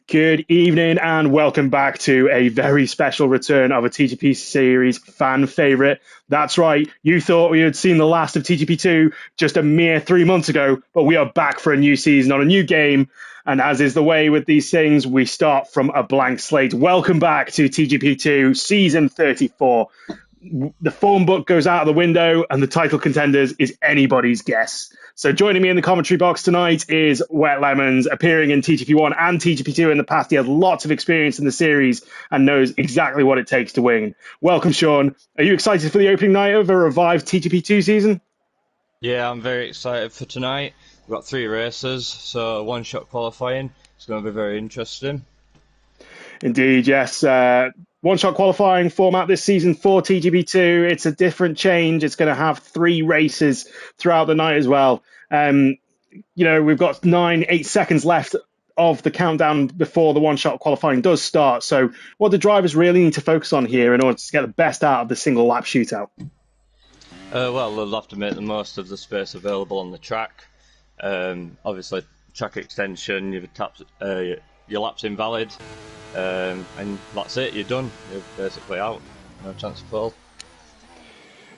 Good evening and welcome back to a very special return of a TGP series fan favorite. That's right, you thought we had seen the last of TGP2 just a mere 3 months ago, but we are back for a new season on a new game. And as is the way with these things, we start from a blank slate. Welcome back to TGP2 Season 34. The form book goes out of the window and the title contenders is anybody's guess. So joining me in the commentary box tonight is Wet Lemons, appearing in TGP1 and TGP2 in the past. He has lots of experience in the series and knows exactly what it takes to win. Welcome, Sean. Are you excited for the opening night of a revived TGP2 season? Yeah, I'm very excited for tonight. We've got three races, so one-shot qualifying. It's going to be very interesting. Indeed, yes. One-shot qualifying format this season for TGP2. It's a different change. It's going to have three races throughout the night as well. We've got 8 seconds left of the countdown before the one-shot qualifying does start. So what do drivers really need to focus on here in order to get the best out of the single lap shootout? Well, they'll have to make the most of the space available on the track. Obviously, track extension, your lap's invalid, and that's it, you're done. You're basically out. No chance of pole.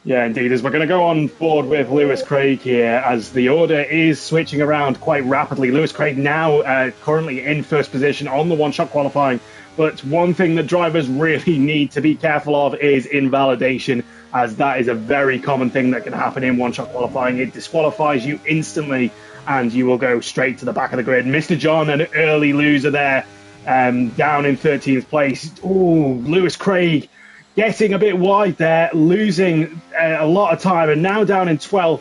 Yeah, indeed. As we're going to go on board with Lewis Craig here, as the order is switching around quite rapidly. Lewis Craig now currently in first position on the one-shot qualifying. But one thing that drivers really need to be careful of is invalidation, as that is a very common thing that can happen in one-shot qualifying. It disqualifies you instantly, and you will go straight to the back of the grid. Mr. John, an early loser there, down in 13th place. Ooh, Lewis Craig getting a bit wide there, losing a lot of time, and now down in 12th,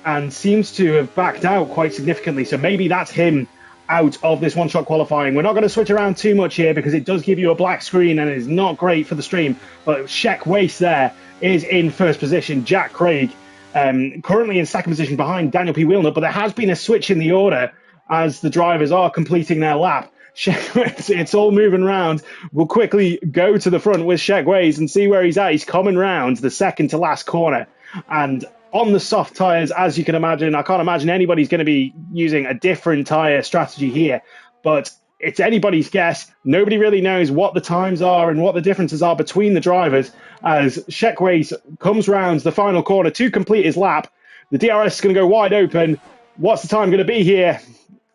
and seems to have backed out quite significantly. So maybe that's him out of this one-shot qualifying. We're not going to switch around too much here because it does give you a black screen and it is not great for the stream. But Shek Wace there is in first position. Jack Craig currently in second position behind Daniel P. Wheelnut, but there has been a switch in the order as the drivers are completing their lap. It's all moving around. We'll quickly go to the front with Shek Wace and see where he's at. He's coming round the second to last corner. And on the soft tyres, as you can imagine, I can't imagine anybody's going to be using a different tyre strategy here. But it's anybody's guess. Nobody really knows what the times are and what the differences are between the drivers as Shek Wace comes round the final corner to complete his lap. The DRS is going to go wide open. What's the time going to be here?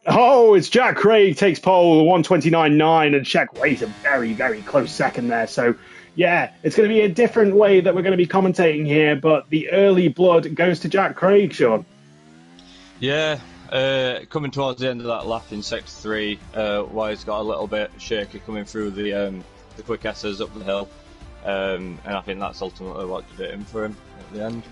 Oh, it's Jack Craig takes pole, 1:29.9, and Shek Wace a very, very close second there. So, yeah, it's going to be a different way that we're going to be commentating here, but the early blood goes to Jack Craig, Sean. Yeah, coming towards the end of that lap in Sector 3, Wise got a little bit shaky coming through the quick S's up the hill, and I think that's ultimately what did it in for him at the end.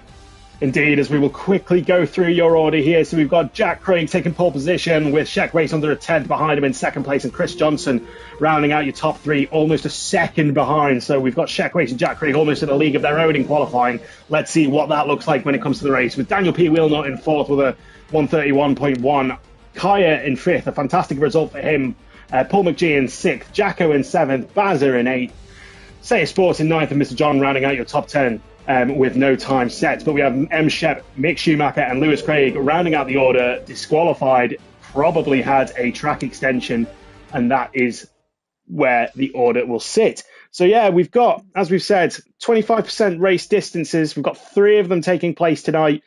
Indeed, as we will quickly go through your order here. So we've got Jack Craig taking pole position with Shek Wace under a 10th behind him in second place, and Chris Johnson rounding out your top three, almost a second behind. So we've got Shek Wace and Jack Craig almost in a league of their own in qualifying. Let's see what that looks like when it comes to the race. With Daniel P. Wheelnut in fourth with a 1:31.1. Kaya in fifth, a fantastic result for him. Paul McGee in sixth, Jacko in seventh, Bazza in eighth, Say Sports in ninth, and Mr. John rounding out your top 10. With no time set. But we have M. Shep, Mick Schumacher and Lewis Craig rounding out the order, disqualified, probably had a track extension, and that is where the order will sit. So yeah, we've got, as we've said, 25% race distances. We've got three of them taking place tonight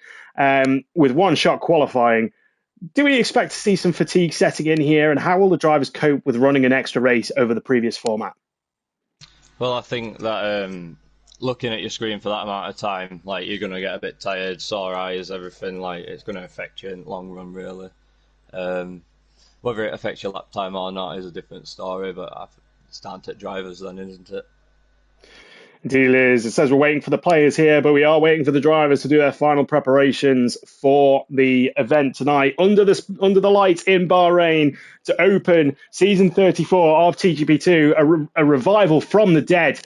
with one-shot qualifying. Do we expect to see some fatigue setting in here, and how will the drivers cope with running an extra race over the previous format? Well, I think that looking at your screen for that amount of time, like, you're going to get a bit tired, sore eyes, everything. Like, it's going to affect you in the long run, really. Whether it affects your lap time or not is a different story, but it's down to drivers then, isn't it? Deal is, it says we're waiting for the players here, but we are waiting for the drivers to do their final preparations for the event tonight under the lights in Bahrain to open season 34 of TGP2, a revival from the dead.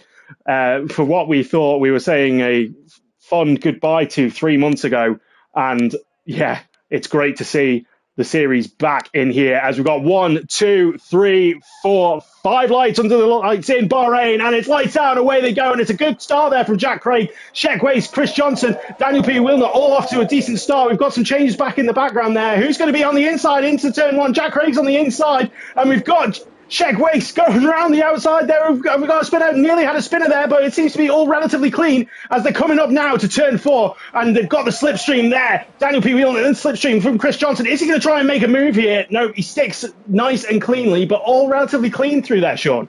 For what we thought we were saying a fond goodbye to 3 months ago. And yeah, it's great to see the series back in here as we've got 1, 2, 3, 4, 5 lights under the lights in Bahrain, and it's lights out, away they go, and it's a good start there from Jack Craig, Shek Wace, Chris Johnson, Daniel P. Wheelnut, all off to a decent start. We've got some changes back in the background there. Who's going to be on the inside into turn one? Jack Craig's on the inside, and we've got Sheg Waste goes around the outside there. We've got a spinner, nearly had a spinner there, but it seems to be all relatively clean as they're coming up now to turn 4, and they've got the slipstream there. Daniel P. Whelan and slipstream from Chris Johnson. Is he going to try and make a move here? No, he sticks nice and cleanly, but all relatively clean through there, Sean.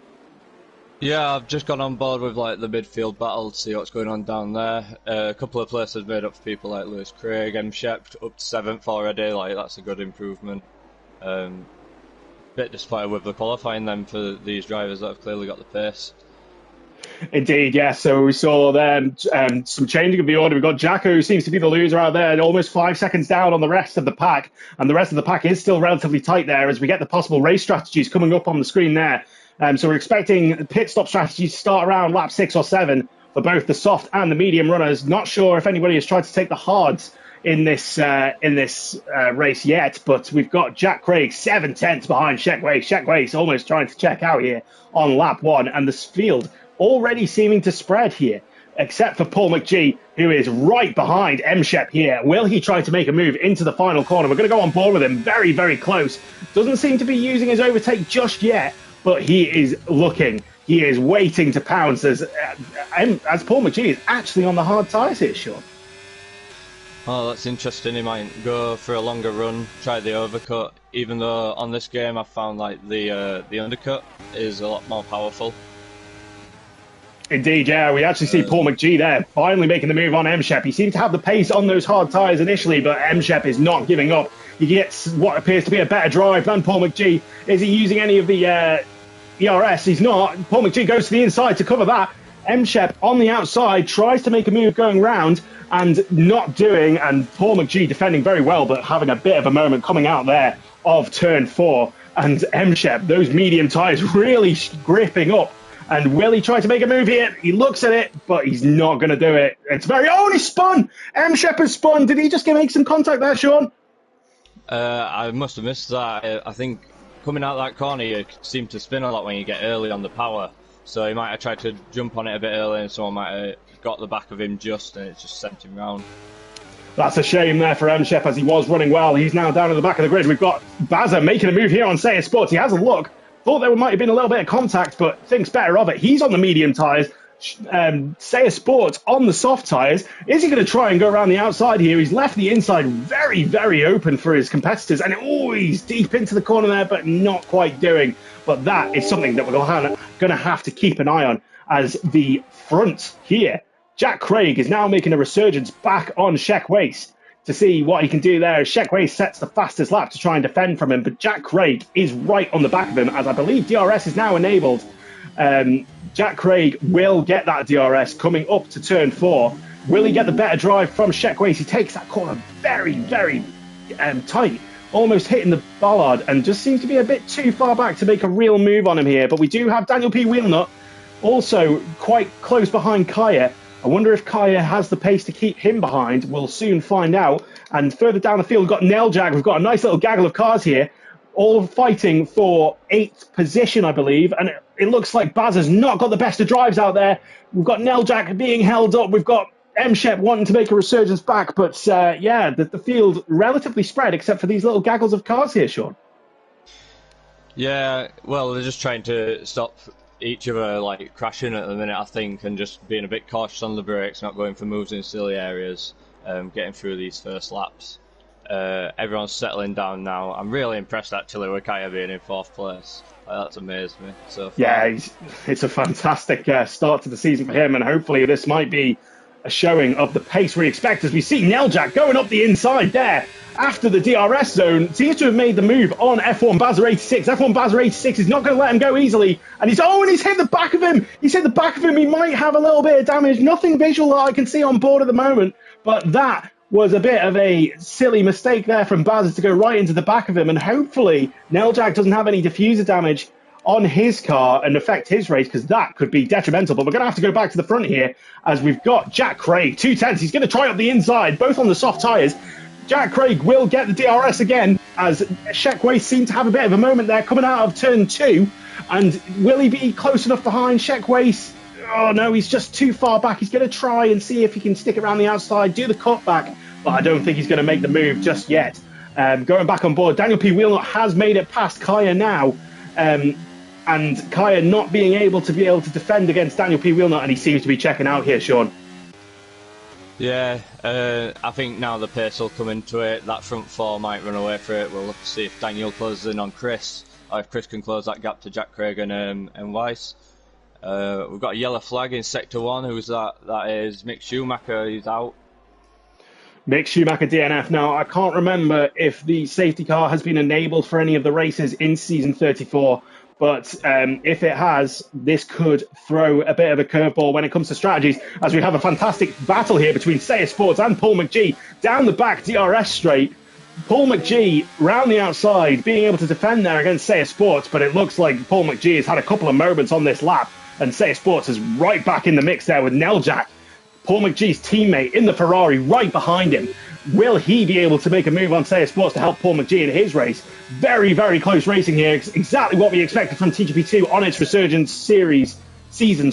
Yeah, I've just gone on board with like the midfield battle to see what's going on down there. A couple of places made up for people like Lewis Craig, M. Shep up to 7th already. Like that's a good improvement. Bit disappointed with the qualifying then for these drivers that have clearly got the pace. Indeed, yes. So we saw then some changing of the order. We've got Jacko, who seems to be the loser out there, and almost 5 seconds down on the rest of the pack. And the rest of the pack is still relatively tight there as we get the possible race strategies coming up on the screen there. So we're expecting pit stop strategies to start around lap 6 or 7 for both the soft and the medium runners. Not sure if anybody has tried to take the hards in this race yet, but we've got Jack Craig 7/10 behind Shek Wei. Shek Wei's almost trying to check out here on lap 1, and the field already seeming to spread here, except for Paul McGee, who is right behind M. Shep here. Will he try to make a move into the final corner? We're going to go on board with him very, very close. Doesn't seem to be using his overtake just yet, but he is looking. He is waiting to pounce as Paul McGee is actually on the hard tyres here, Sean. Oh, that's interesting. He might go for a longer run, try the overcut, even though on this game I found like the undercut is a lot more powerful. Indeed, yeah. We actually see Paul McGee there finally making the move on M. Shep. He seemed to have the pace on those hard tyres initially, but M. Shep is not giving up. He gets what appears to be a better drive than Paul McGee. Is he using any of the ERS? He's not. Paul McGee goes to the inside to cover that. M. Shep on the outside tries to make a move going round and not doing, and Paul McGee defending very well, but having a bit of a moment coming out there of turn 4. And M. Shep, those medium tyres really gripping up. And will he try to make a move here? He looks at it, but he's not going to do it. It's very... Oh, and he spun! M. Shep has spun. Did he just make some contact there, Sean? I must have missed that. I think coming out that corner, you seem to spin a lot when you get early on the power. So he might have tried to jump on it a bit early, and someone might have got the back of him just, and it just sent him round. That's a shame there for M. Shep as he was running well. He's now down at the back of the grid. We've got Bazza making a move here on Say Sports. He has a look. Thought there might have been a little bit of contact, but thinks better of it. He's on the medium tyres. Say Sports on the soft tyres. Is he going to try and go around the outside here? He's left the inside very, very open for his competitors. And he's deep into the corner there, but not quite doing. But that is something that we're going to have to keep an eye on as the front here. Jack Craig is now making a resurgence back on Shek Waste to see what he can do there. Shek Waste sets the fastest lap to try and defend from him, but Jack Craig is right on the back of him, as I believe DRS is now enabled. Jack Craig will get that DRS coming up to turn 4. Will he get the better drive from Shek Waste? He takes that corner very, very tight, almost hitting the bollard, and just seems to be a bit too far back to make a real move on him here. But we do have Daniel P. Wheelnut also quite close behind Kaya. I wonder if Kaya has the pace to keep him behind. We'll soon find out. And further down the field, we've got Neljag. We've got a nice little gaggle of cars here, all fighting for 8th position, I believe. And it looks like Baz has not got the best of drives out there. We've got Neljag being held up. We've got M. Shep wanting to make a resurgence back. But, the field relatively spread, except for these little gaggles of cars here, Sean. Yeah, well, they're just trying to stop each other like crashing at the minute, I think, and just being a bit cautious on the brakes, not going for moves in silly areas, getting through these first laps. Everyone's settling down now. I'm really impressed actually with Kaya being in 4th place. That's amazed me so far. Yeah, it's a fantastic start to the season for him, and hopefully this might be a showing of the pace we expect as we see Neljak going up the inside there after the DRS zone. Seems to have made the move on F1 Bazza 86. F1 Bazza 86 is not going to let him go easily. And he's hit the back of him. He's hit the back of him. He might have a little bit of damage. Nothing visual that I can see on board at the moment. But that was a bit of a silly mistake there from Bazza to go right into the back of him. And hopefully Neljak doesn't have any diffuser damage on his car and affect his race, because that could be detrimental. But we're going to have to go back to the front here as we've got Jack Craig, 2/10. He's going to try up the inside, both on the soft tyres. Jack Craig will get the DRS again, as Shek Waste seemed to have a bit of a moment there coming out of turn 2. And will he be close enough behind Shek Waste? Oh no, he's just too far back. He's going to try and see if he can stick around the outside, do the cutback, but I don't think he's going to make the move just yet. Going back on board, Daniel P. Wheelnut has made it past Kaya now. and Kaya not being able to defend against Daniel P. Wheelnut, and he seems to be checking out here, Sean. Yeah, I think now the pace will come into it. That front four might run away for it. We'll look to see if Daniel closes in on Chris, or if Chris can close that gap to Jack Craig and Weiss. We've got a yellow flag in Sector 1. Who's that? That is Mick Schumacher. He's out. Mick Schumacher DNF. Now, I can't remember if the safety car has been enabled for any of the races in Season 34, but if it has, this could throw a bit of a curveball when it comes to strategies, as we have a fantastic battle here between Seiya Sports and Paul McGee down the back DRS straight. Paul McGee round the outside, being able to defend there against Seiya Sports, but it looks like Paul McGee has had a couple of moments on this lap, and Seiya Sports is right back in the mix there with Neljak, Paul McGee's teammate, in the Ferrari right behind him. Will he be able to make a move on Seiya Sports to help Paul McGee in his race? Very, very close racing here. Exactly what we expected from TGP2 on its resurgence season,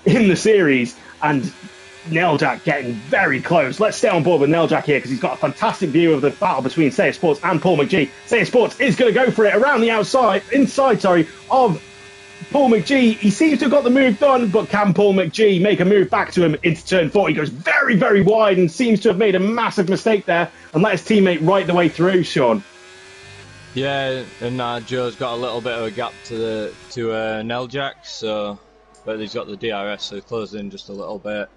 in the series. And Neljak getting very close. Let's stay on board with Neljak here because he's got a fantastic view of the battle between Seiya Sports and Paul McGee. Seiya Sports is going to go for it around the inside of Paul McGee. He seems to have got the move done, but can Paul McGee make a move back to him into turn 4? He goes very, very wide and seems to have made a massive mistake there and let his teammate right the way through, Sean. Yeah, and Joe's got a little bit of a gap to Neljak, but he's got the DRS, so he's closed in just a little bit.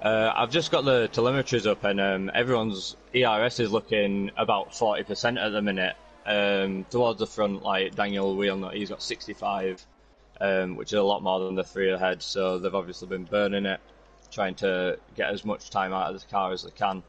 I've just got the telemetries up, and everyone's ERS is looking about 40% at the minute. Towards the front, like Daniel Wheelnut, he's got 65, which is a lot more than the three ahead, so they've obviously been burning it, trying to get as much time out of the car as they can.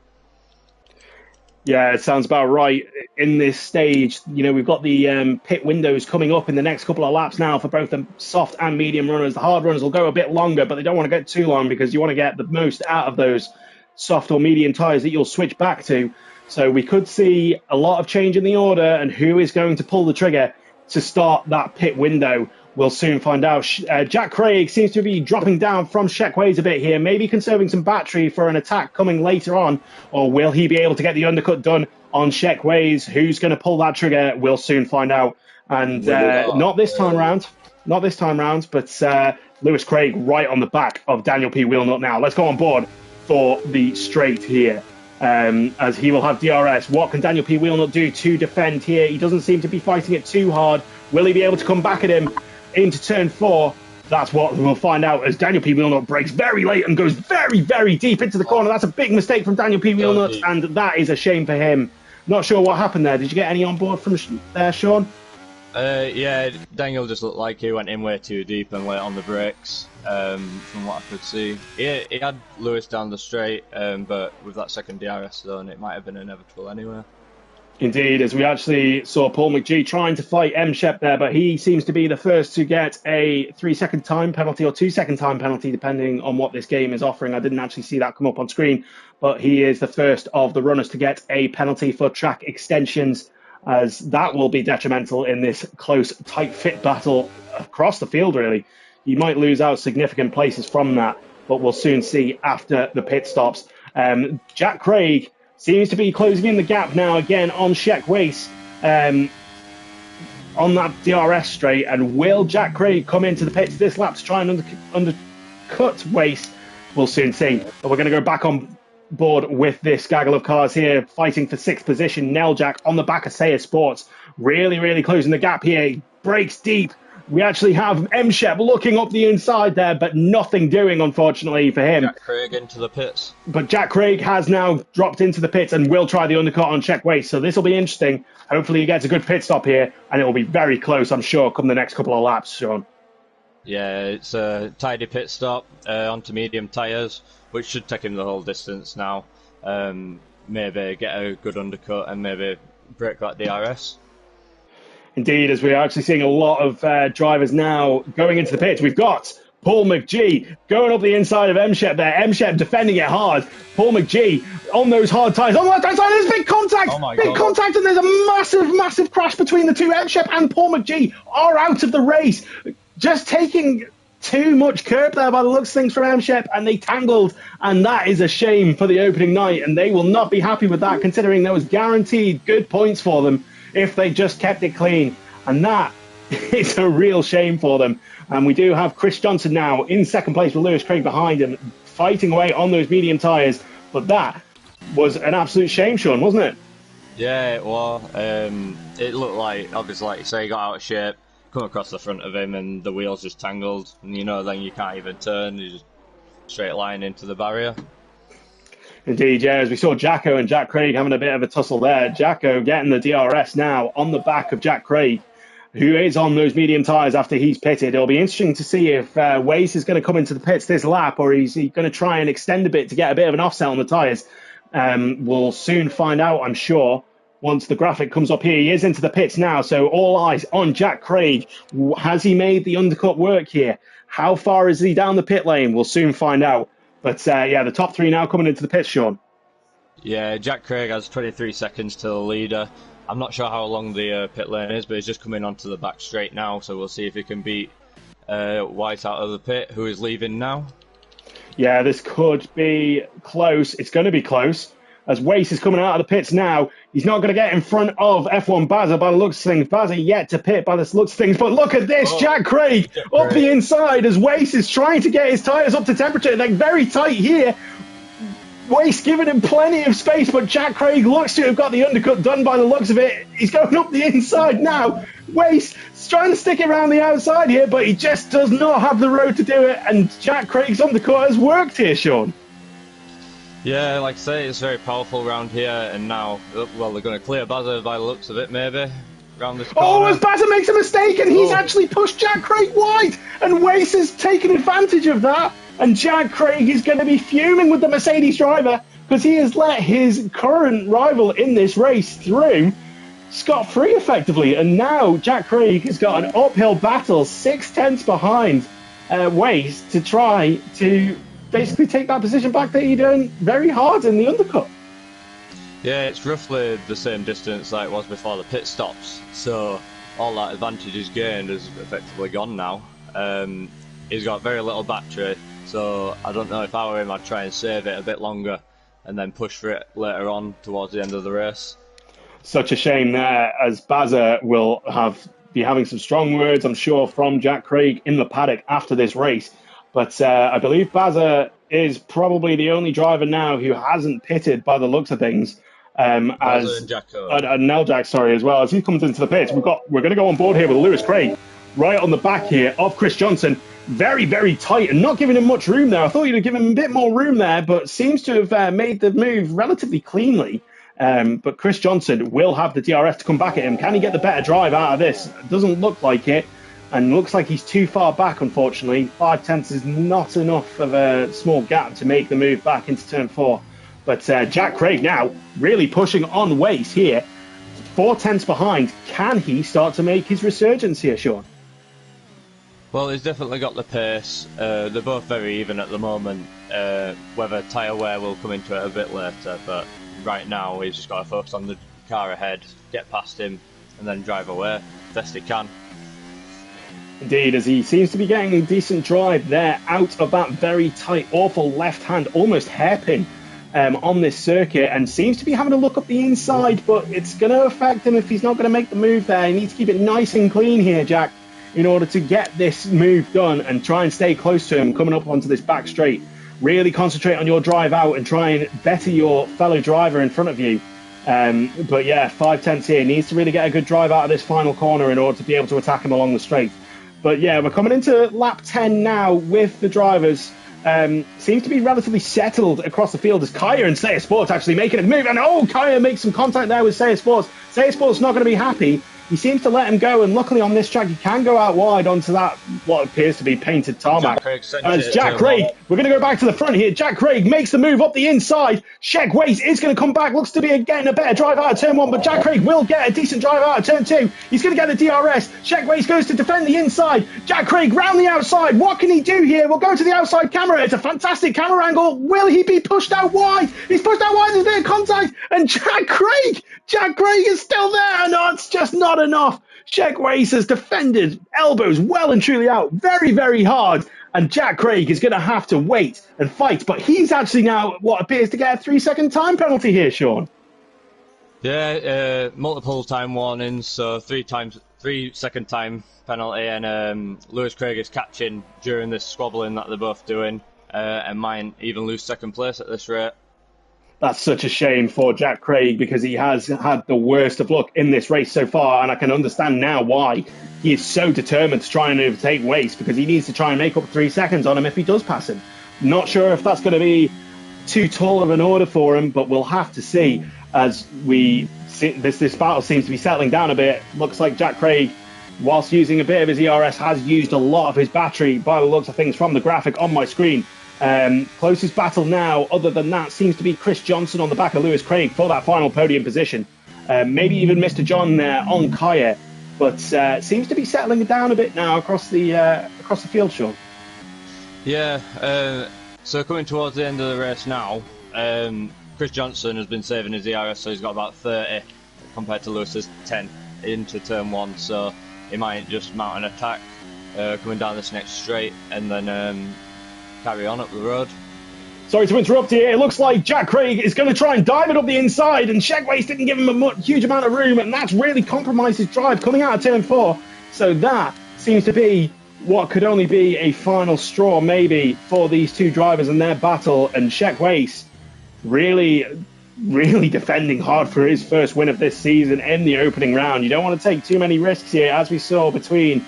Yeah, it sounds about right. In this stage, we've got the pit windows coming up in the next couple of laps now for both the soft and medium runners. The hard runners will go a bit longer, but they don't want to get too long because you want to get the most out of those soft or medium tyres that you'll switch back to. So we could see a lot of change in the order, and who is going to pull the trigger to start that pit window, we'll soon find out. Jack Craig seems to be dropping down from Sheckways a bit here, maybe conserving some battery for an attack coming later on, or will he be able to get the undercut done on Sheckways? Who's going to pull that trigger? We'll soon find out. And not this time round, but Lewis Craig right on the back of Daniel P. Wheelnut now. Let's go on board for the straight here. As he will have DRS. What can Daniel P. Wheelnut do to defend here? He doesn't seem to be fighting it too hard. Will he be able to come back at him into turn 4? That's what we'll find out as Daniel P. Wheelnut breaks very late and goes very, very deep into the corner. That's a big mistake from Daniel P. Wheelnut, and that is a shame for him. Not sure what happened there. Did you get any on board from there, Sean? Yeah, Daniel just looked like he went in way too deep and late on the brakes, from what I could see. He had Lewis down the straight, but with that second DRS zone, it might have been inevitable anyway. Indeed, as we actually saw Paul McGee trying to fight M. Shep there, but he seems to be the first to get a 3-second time penalty or 2-second time penalty, depending on what this game is offering. I didn't actually see that come up on screen, but he is the first of the runners to get a penalty for track extensions, as that will be detrimental in this close, tight fit battle across the field, really. You might lose out significant places from that, but we'll soon see after the pit stops. Jack Craig seems to be closing in the gap now again on Sheck Weiss on that DRS straight. And will Jack Craig come into the pits this lap to try and undercut Weiss? We'll soon see. But we're going to go back on board with this gaggle of cars here, fighting for 6th position. Neljak on the back of Seiya Sports, really, really closing the gap here. He breaks deep. We actually have M-Shep looking up the inside there, but nothing doing, unfortunately, for him. Jack Craig into the pits. But Jack Craig has now dropped into the pits and will try the undercut on Sheck Weiss, so this will be interesting. Hopefully he gets a good pit stop here, and it will be very close, I'm sure, come the next couple of laps, Sean. Yeah, it's a tidy pit stop onto medium tyres, which should take him the whole distance now. Maybe get a good undercut and maybe break that DRS. Indeed, as we are actually seeing a lot of drivers now going into the pits. We've got Paul McGee going up the inside of M-Shep there. M-Shep defending it hard. Paul McGee on those hard tyres. On the left-hand side, there's big contact. Big contact, and there's a massive, massive crash between the two. M-Shep and Paul McGee are out of the race. Just taking too much curb there by the looks of things from M-Shep, and they tangled, and that is a shame for the opening night, and they will not be happy with that, considering there was guaranteed good points for them if they just kept it clean. And that It's a real shame for them. And we do have Chris Johnson now in second place with Lewis Craig behind him, fighting away on those medium tyres. But that was an absolute shame, Sean, wasn't it? Yeah, it was. It looked like, obviously, like you say, he got out of shape, come across the front of him, and the wheels just tangled. And then you can't even turn. You just straight line into the barrier. Indeed, yeah, as we saw Jacko and Jack Craig having a bit of a tussle there. Jacko getting the DRS now on the back of Jack Craig, who is on those medium tyres after he's pitted. It'll be interesting to see if Wace is going to come into the pits this lap, or is he going to try and extend a bit to get a bit of an offset on the tyres. We'll soon find out, I'm sure, once the graphic comes up here. He is into the pits now, so all eyes on Jack Craig. Has he made the undercut work here? How far is he down the pit lane? We'll soon find out. But yeah, the top three now coming into the pits, Sean. Yeah, Jack Craig has 23 seconds to the leader. I'm not sure how long the pit lane is, but he's just coming onto the back straight now, so we'll see if he can beat White out of the pit, who is leaving now. Yeah, this could be close. It's going to be close. As Wace is coming out of the pits now, he's not going to get in front of F1 Bazza by the looks of things. Bazza yet to pit by the looks of things. But look at this, Jack Craig up the inside as Wace is trying to get his tyres up to temperature. They're very tight here. Wace giving him plenty of space, but Jack Craig looks to have got the undercut done by the looks of it. He's going up the inside now. Wace is trying to stick it around the outside here, but he just does not have the road to do it. And Jack Craig's undercut has worked here, Sean. Yeah, like I say, it's very powerful around here, and now, well, they're going to clear Bazza by the looks of it, maybe, around this corner. Oh, as Bazza makes a mistake, and he's actually pushed Jack Craig wide, and Wace has taken advantage of that, and Jack Craig is going to be fuming with the Mercedes driver, because he has let his current rival in this race through scot-free, effectively, and now Jack Craig has got an uphill battle, 6/10 behind Wace, to try to basically take that position back that he done very hard in the undercut. Yeah, it's roughly the same distance like it was before the pit stops, so all that advantage he's gained is effectively gone now. He's got very little battery, so I don't know if I were him, I'd try and save it a bit longer and then push for it later on towards the end of the race. Such a shame there, as Bazza will be having some strong words, I'm sure, from Jack Craig in the paddock after this race. But I believe Bazza is probably the only driver now who hasn't pitted by the looks of things. Bazza and Jacko. And Neljak, sorry, as well. As he comes into the pits, we're going to go on board here with Lewis Craig right on the back here of Chris Johnson. Very, very tight and not giving him much room there. I thought you'd have given him a bit more room there, but seems to have made the move relatively cleanly. But Chris Johnson will have the DRS to come back at him. Can he get the better drive out of this? Doesn't look like it. And looks like he's too far back, unfortunately. 5/10 is not enough of a small gap to make the move back into turn 4. But Jack Craig now really pushing on Wace here. 4/10 behind. Can he start to make his resurgence here, Sean? Well, he's definitely got the pace. They're both very even at the moment. Whether tyre wear will come into it a bit later, but right now he's just got to focus on the car ahead, get past him, and then drive away best he can. Indeed, as he seems to be getting a decent drive there out of that very tight, awful left hand, almost hairpin on this circuit, and seems to be having a look up the inside, but it's going to affect him if he's not going to make the move there. He needs to keep it nice and clean here, Jack, in order to get this move done and try and stay close to him coming up onto this back straight. Really concentrate on your drive out and try and better your fellow driver in front of you. But yeah, 5/10 here. Needs to really get a good drive out of this final corner in order to be able to attack him along the straight. But yeah, we're coming into lap 10 now with the drivers. Seems to be relatively settled across the field as Kaya and Seiya Sports actually making a move. And Kaya makes some contact there with Seiya Sports. Seiya Sports not going to be happy. He seems to let him go, and luckily on this track he can go out wide onto that what appears to be painted tarmac. As Jack Craig, we're going to go back to the front here. Jack Craig makes the move up the inside. Sheg Wace is going to come back, looks to be getting a better drive out of turn 1, but Jack Craig will get a decent drive out of turn 2. He's going to get the DRS. Sheg Wace goes to defend the inside. Jack Craig round the outside. What can he do here? We'll go to the outside camera. It's a fantastic camera angle. Will he be pushed out wide? He's pushed out wide. There's a bit of contact, and Jack Craig is still there. No, it's just not enough. Sheg Wace has defended, elbows well and truly out, very, very hard. And Jack Craig is going to have to wait and fight. But he's actually now what appears to get a 3-second time penalty here, Sean. Yeah, multiple time warnings, so 3-second time penalty, and Lewis Craig is catching during this squabbling that they're both doing, and might even lose second place at this rate. That's such a shame for Jack Craig because he has had the worst of luck in this race so far, and I can understand now why he is so determined to try and overtake Waste, because he needs to try and make up 3 seconds on him if he does pass him. Not sure if that's going to be too tall of an order for him, but we'll have to see as we see this battle seems to be settling down a bit. Looks like Jack Craig, whilst using a bit of his ERS, has used a lot of his battery by the looks of things from the graphic on my screen. Closest battle now, other than that, seems to be Chris Johnson on the back of Lewis Craig for that final podium position. Maybe even Mr. John on Kaya, but seems to be settling down a bit now across the field, Sean. Yeah, so coming towards the end of the race now, Chris Johnson has been saving his ERS, so he's got about 30 compared to Lewis's 10 into turn 1, so he might just mount an attack coming down this next straight and then carry on up the road. Sorry to interrupt here. It looks like Jack Craig is going to try and dive it up the inside, and Shegways didn't give him a huge amount of room, and that's really compromised his drive coming out of turn 4. So that seems to be what could only be a final straw, maybe, for these two drivers and their battle. And Shegways really defending hard for his first win of this season in the opening round. You don't want to take too many risks here, as we saw between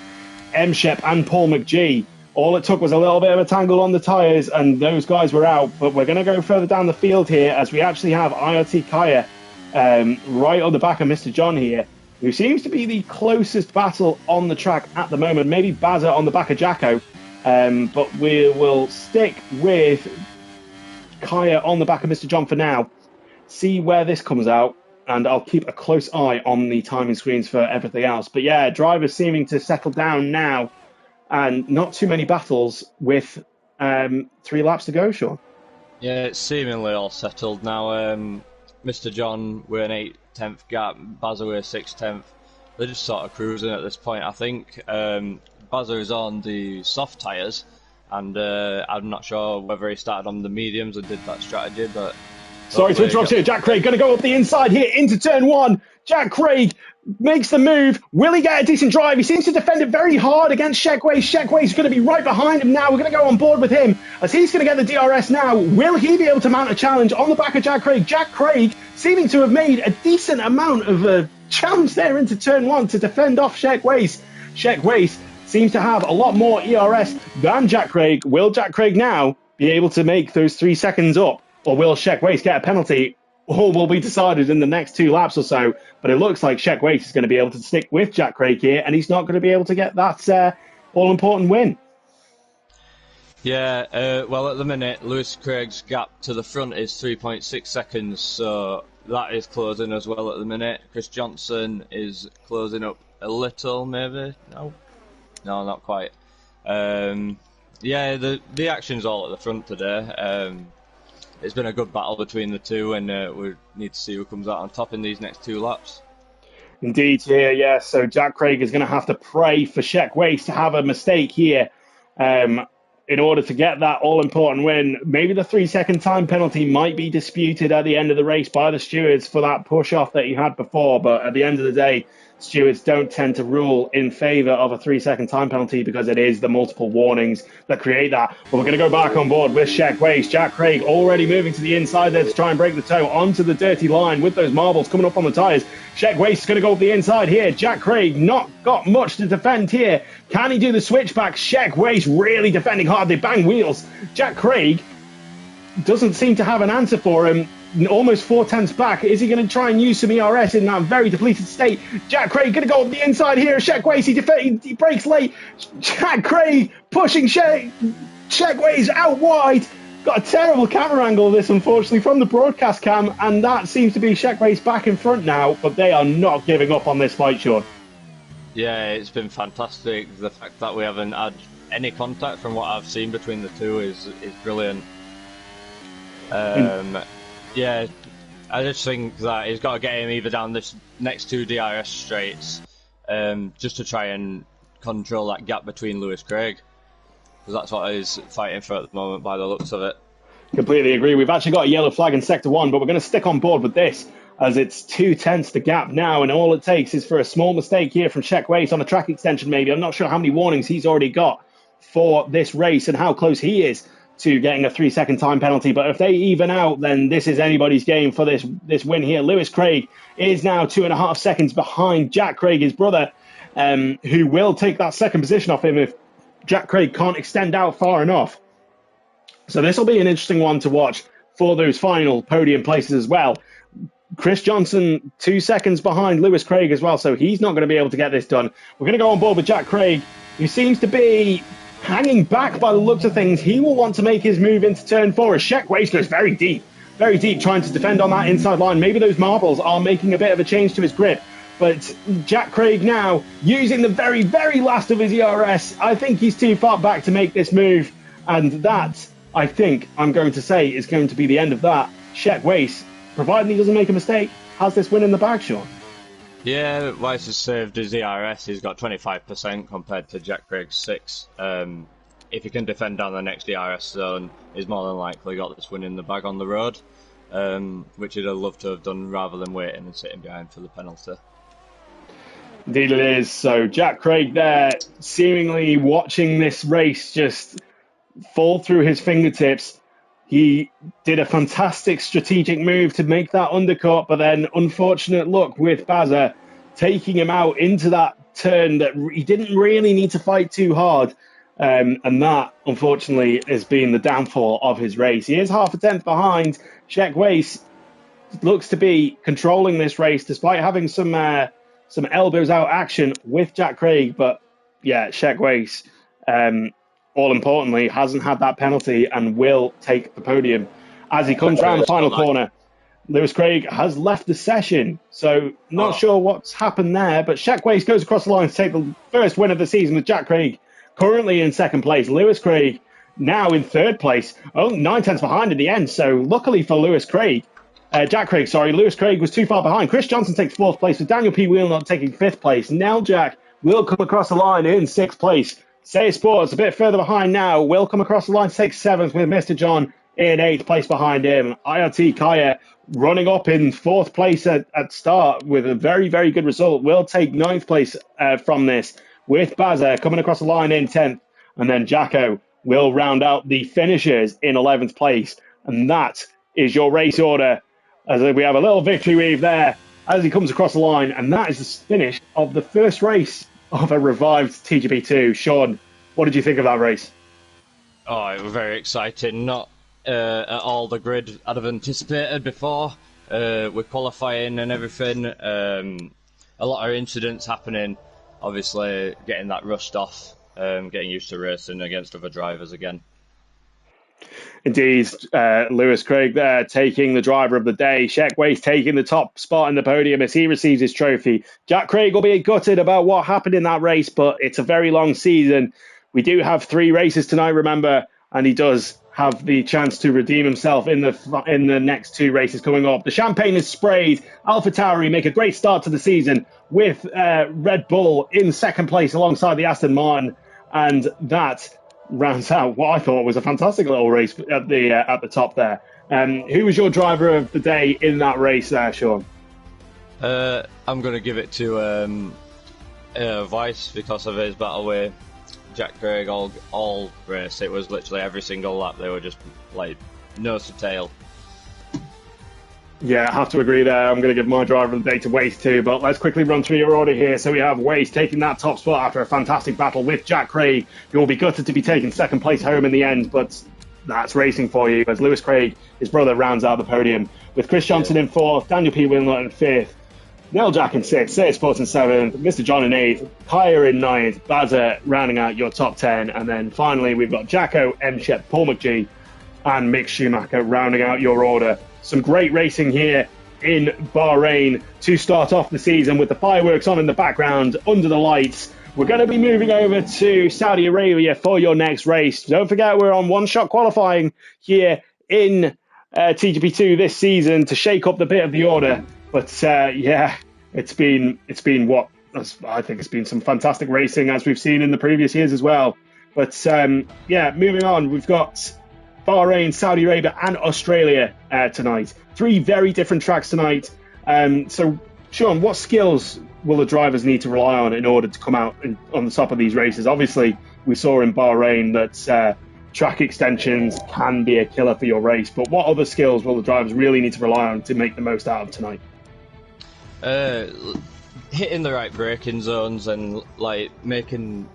M-Shep and Paul McGee. All it took was a little bit of a tangle on the tyres and those guys were out. But we're going to go further down the field here as we actually have IoT Kaya right on the back of Mr. John here, who seems to be the closest battle on the track at the moment. Maybe Bazza on the back of Jacko. But we will stick with Kaya on the back of Mr. John for now. See where this comes out. And I'll keep a close eye on the timing screens for everything else. But yeah, drivers seeming to settle down now. And not too many battles with 3 laps to go, Sean. Yeah, it's seemingly all settled now. Mr. John, we're an 8/10 gap. Bazza, we're 6/10. They're just sort of cruising at this point, I think. Bazza is on the soft tyres, and I'm not sure whether he started on the mediums and did that strategy, but... Sorry to interrupt here. Jack Craig going to go up the inside here into turn 1. Jack Craig makes the move. Will he get a decent drive? He seems to defend it very hard against Shegway. Shegway's going to be right behind him now. We're going to go on board with him as he's going to get the DRS now. Will he be able to mount a challenge on the back of Jack Craig? Jack Craig seeming to have made a decent amount of a challenge there into turn 1 to defend off Shegway. Shegway seems to have a lot more ERS than Jack Craig. Will Jack Craig now be able to make those 3 seconds up? Or will Shegway get a penalty? All will be decided in the next 2 laps or so. But it looks like Shegway is going to be able to stick with Jack Craig here, and he's not going to be able to get that all-important win. Yeah, well, at the minute, Lewis Craig's gap to the front is 3.6 seconds, so that is closing as well at the minute. Chris Johnson is closing up a little, maybe? No, not quite. Yeah, the action's all at the front today. It's been a good battle between the two, and we need to see who comes out on top in these next 2 laps. Indeed, yeah. So Jack Craig is going to have to pray for Shegway to have a mistake here in order to get that all-important win. Maybe the 3-second time penalty might be disputed at the end of the race by the stewards for that push-off that he had before, but at the end of the day, stewards don't tend to rule in favour of a 3-second time penalty because it is the multiple warnings that create that. But we're going to go back on board with Shegway. Jack Craig already moving to the inside there to try and break the toe onto the dirty line with those marbles coming up on the tyres. Shegway is going to go up the inside here. Jack Craig not got much to defend here. Can he do the switchback? Shegway's really defending hard. They bang wheels. Jack Craig doesn't seem to have an answer for him. Almost 4/10 back. Is he going to try and use some ERS in that very depleted state? Jack Craig going to go up the inside here. Shegway, he breaks late. Jack Craig pushing Shegway's out wide. Got a terrible camera angle of this, unfortunately, from the broadcast cam, and that seems to be Shegway's back in front now, but they are not giving up on this fight, Sean. Yeah, it's been fantastic. The fact that we haven't had any contact from what I've seen between the two is brilliant. Yeah, I just think that he's got to get him either down this next 2 DRS straights just to try and control that gap between Lewis Craig. Because that's what he's fighting for at the moment by the looks of it. Completely agree. We've actually got a yellow flag in Sector 1, but we're going to stick on board with this as it's 2/10 the gap now, and all it takes is for a small mistake here from Sheck Weiss on a track extension maybe. I'm not sure how many warnings he's already got for this race and how close he is to getting a 3-second time penalty. But if they even out, then this is anybody's game for this win here. Lewis Craig is now 2.5 seconds behind Jack Craig, his brother, who will take that second position off him if Jack Craig can't extend out far enough. So this will be an interesting one to watch for those final podium places as well. Chris Johnson 2 seconds behind Lewis Craig as well, so he's not going to be able to get this done. We're going to go on board with Jack Craig, who seems to be hanging back by the looks of things. He will want to make his move into turn 4 as Sheck Weiss goes very deep, trying to defend on that inside line. Maybe those marbles are making a bit of a change to his grip. But Jack Craig now using the very, very last of his ERS. I think he's too far back to make this move. And that, I think, I'm going to say, is going to be the end of that. Sheck Weiss, providing he doesn't make a mistake, has this win in the bag, Sean. Yeah, Weiss has saved his ERS. He's got 25% compared to Jack Craig's 6. If he can defend down the next ERS zone, he's more than likely got this win in the bag on the road, which he'd have loved to have done rather than waiting and sitting behind for the penalty. Indeed it is. So Jack Craig there, seemingly watching this race just fall through his fingertips. He did a fantastic strategic move to make that undercut, but then unfortunate luck with Bazza taking him out into that turn that he didn't really need to fight too hard. And that, unfortunately, has been the downfall of his race. He is half a tenth behind. Sheck Weiss looks to be controlling this race despite having some elbows out action with Jack Craig. But yeah, Sheck Weiss, all importantly, hasn't had that penalty and will take the podium. As he comes around the final corner, Lewis Craig has left the session, so not sure what's happened there, but Sheck Weiss goes across the line to take the first win of the season with Jack Craig currently in second place. Lewis Craig now in third place, 9 tenths behind in the end, so luckily for Lewis Craig, Jack Craig, Lewis Craig was too far behind. Chris Johnson takes fourth place with Daniel P. Wheelnut taking fifth place. Nell Jack will come across the line in sixth place. Say Sports a bit further behind now, will come across the line to take seventh with Mr. John in eighth place behind him. IRT Kaya running up in fourth place at start with a very, very good result. Will take ninth place from this with Bazza coming across the line in 10th. And then Jacko will round out the finishers in 11th place. And that is your race order, as we have a little victory wave there as he comes across the line. And that is the finish of the first race of a revived TGP2. Sean, what did you think of that race? Oh, it was very exciting. Not at all the grid I'd have anticipated before, with qualifying and everything. A lot of incidents happening. Obviously, getting that rushed off, getting used to racing against other drivers again. Indeed, Lewis Craig there taking the driver of the day. Sheck Weiss taking the top spot in the podium as he receives his trophy. Jack Craig will be gutted about what happened in that race, but it's a very long season. We do have 3 races tonight, remember, and he does have the chance to redeem himself in the next 2 races coming up. The champagne is sprayed. AlphaTauri make a great start to the season with Red Bull in second place alongside the Aston Martin, and that rounds out what I thought was a fantastic little race at the top there. Who was your driver of the day in that race there, Sean? I'm going to give it to Weiss because of his battle with Jack Craig all race. It was literally every single lap they were just like nose to tail. Yeah, I have to agree there. I'm going to give my driver of the day to Weiss too, but let's quickly run through your order here. So we have Weiss taking that top spot after a fantastic battle with Jack Craig, who will be gutted to be taking second place home in the end, but that's racing for you, as Lewis Craig, his brother, rounds out the podium, with Chris Johnson in fourth, Daniel P. Wheelnut in fifth, Nell Jack in sixth, Say Sports in seventh, Mr. John in eighth, Kaya in ninth, Bazza rounding out your top 10, and then finally we've got Jacko, M. Shep, Paul McGee, and Mick Schumacher rounding out your order. Some great racing here in Bahrain to start off the season with the fireworks on in the background under the lights. We're going to be moving over to Saudi Arabia for your next race. Don't forget, we're on one-shot qualifying here in TGP2 this season to shake up the bit of the order. But yeah, it's been what I think it's been some fantastic racing as we've seen in the previous years as well. But yeah, moving on, we've got Bahrain, Saudi Arabia and Australia tonight. 3 very different tracks tonight. So, Sean, what skills will the drivers need to rely on in order to come out on the top of these races? Obviously, we saw in Bahrain that track extensions can be a killer for your race, but what other skills will the drivers really need to rely on to make the most out of tonight? Hitting the right braking zones and like making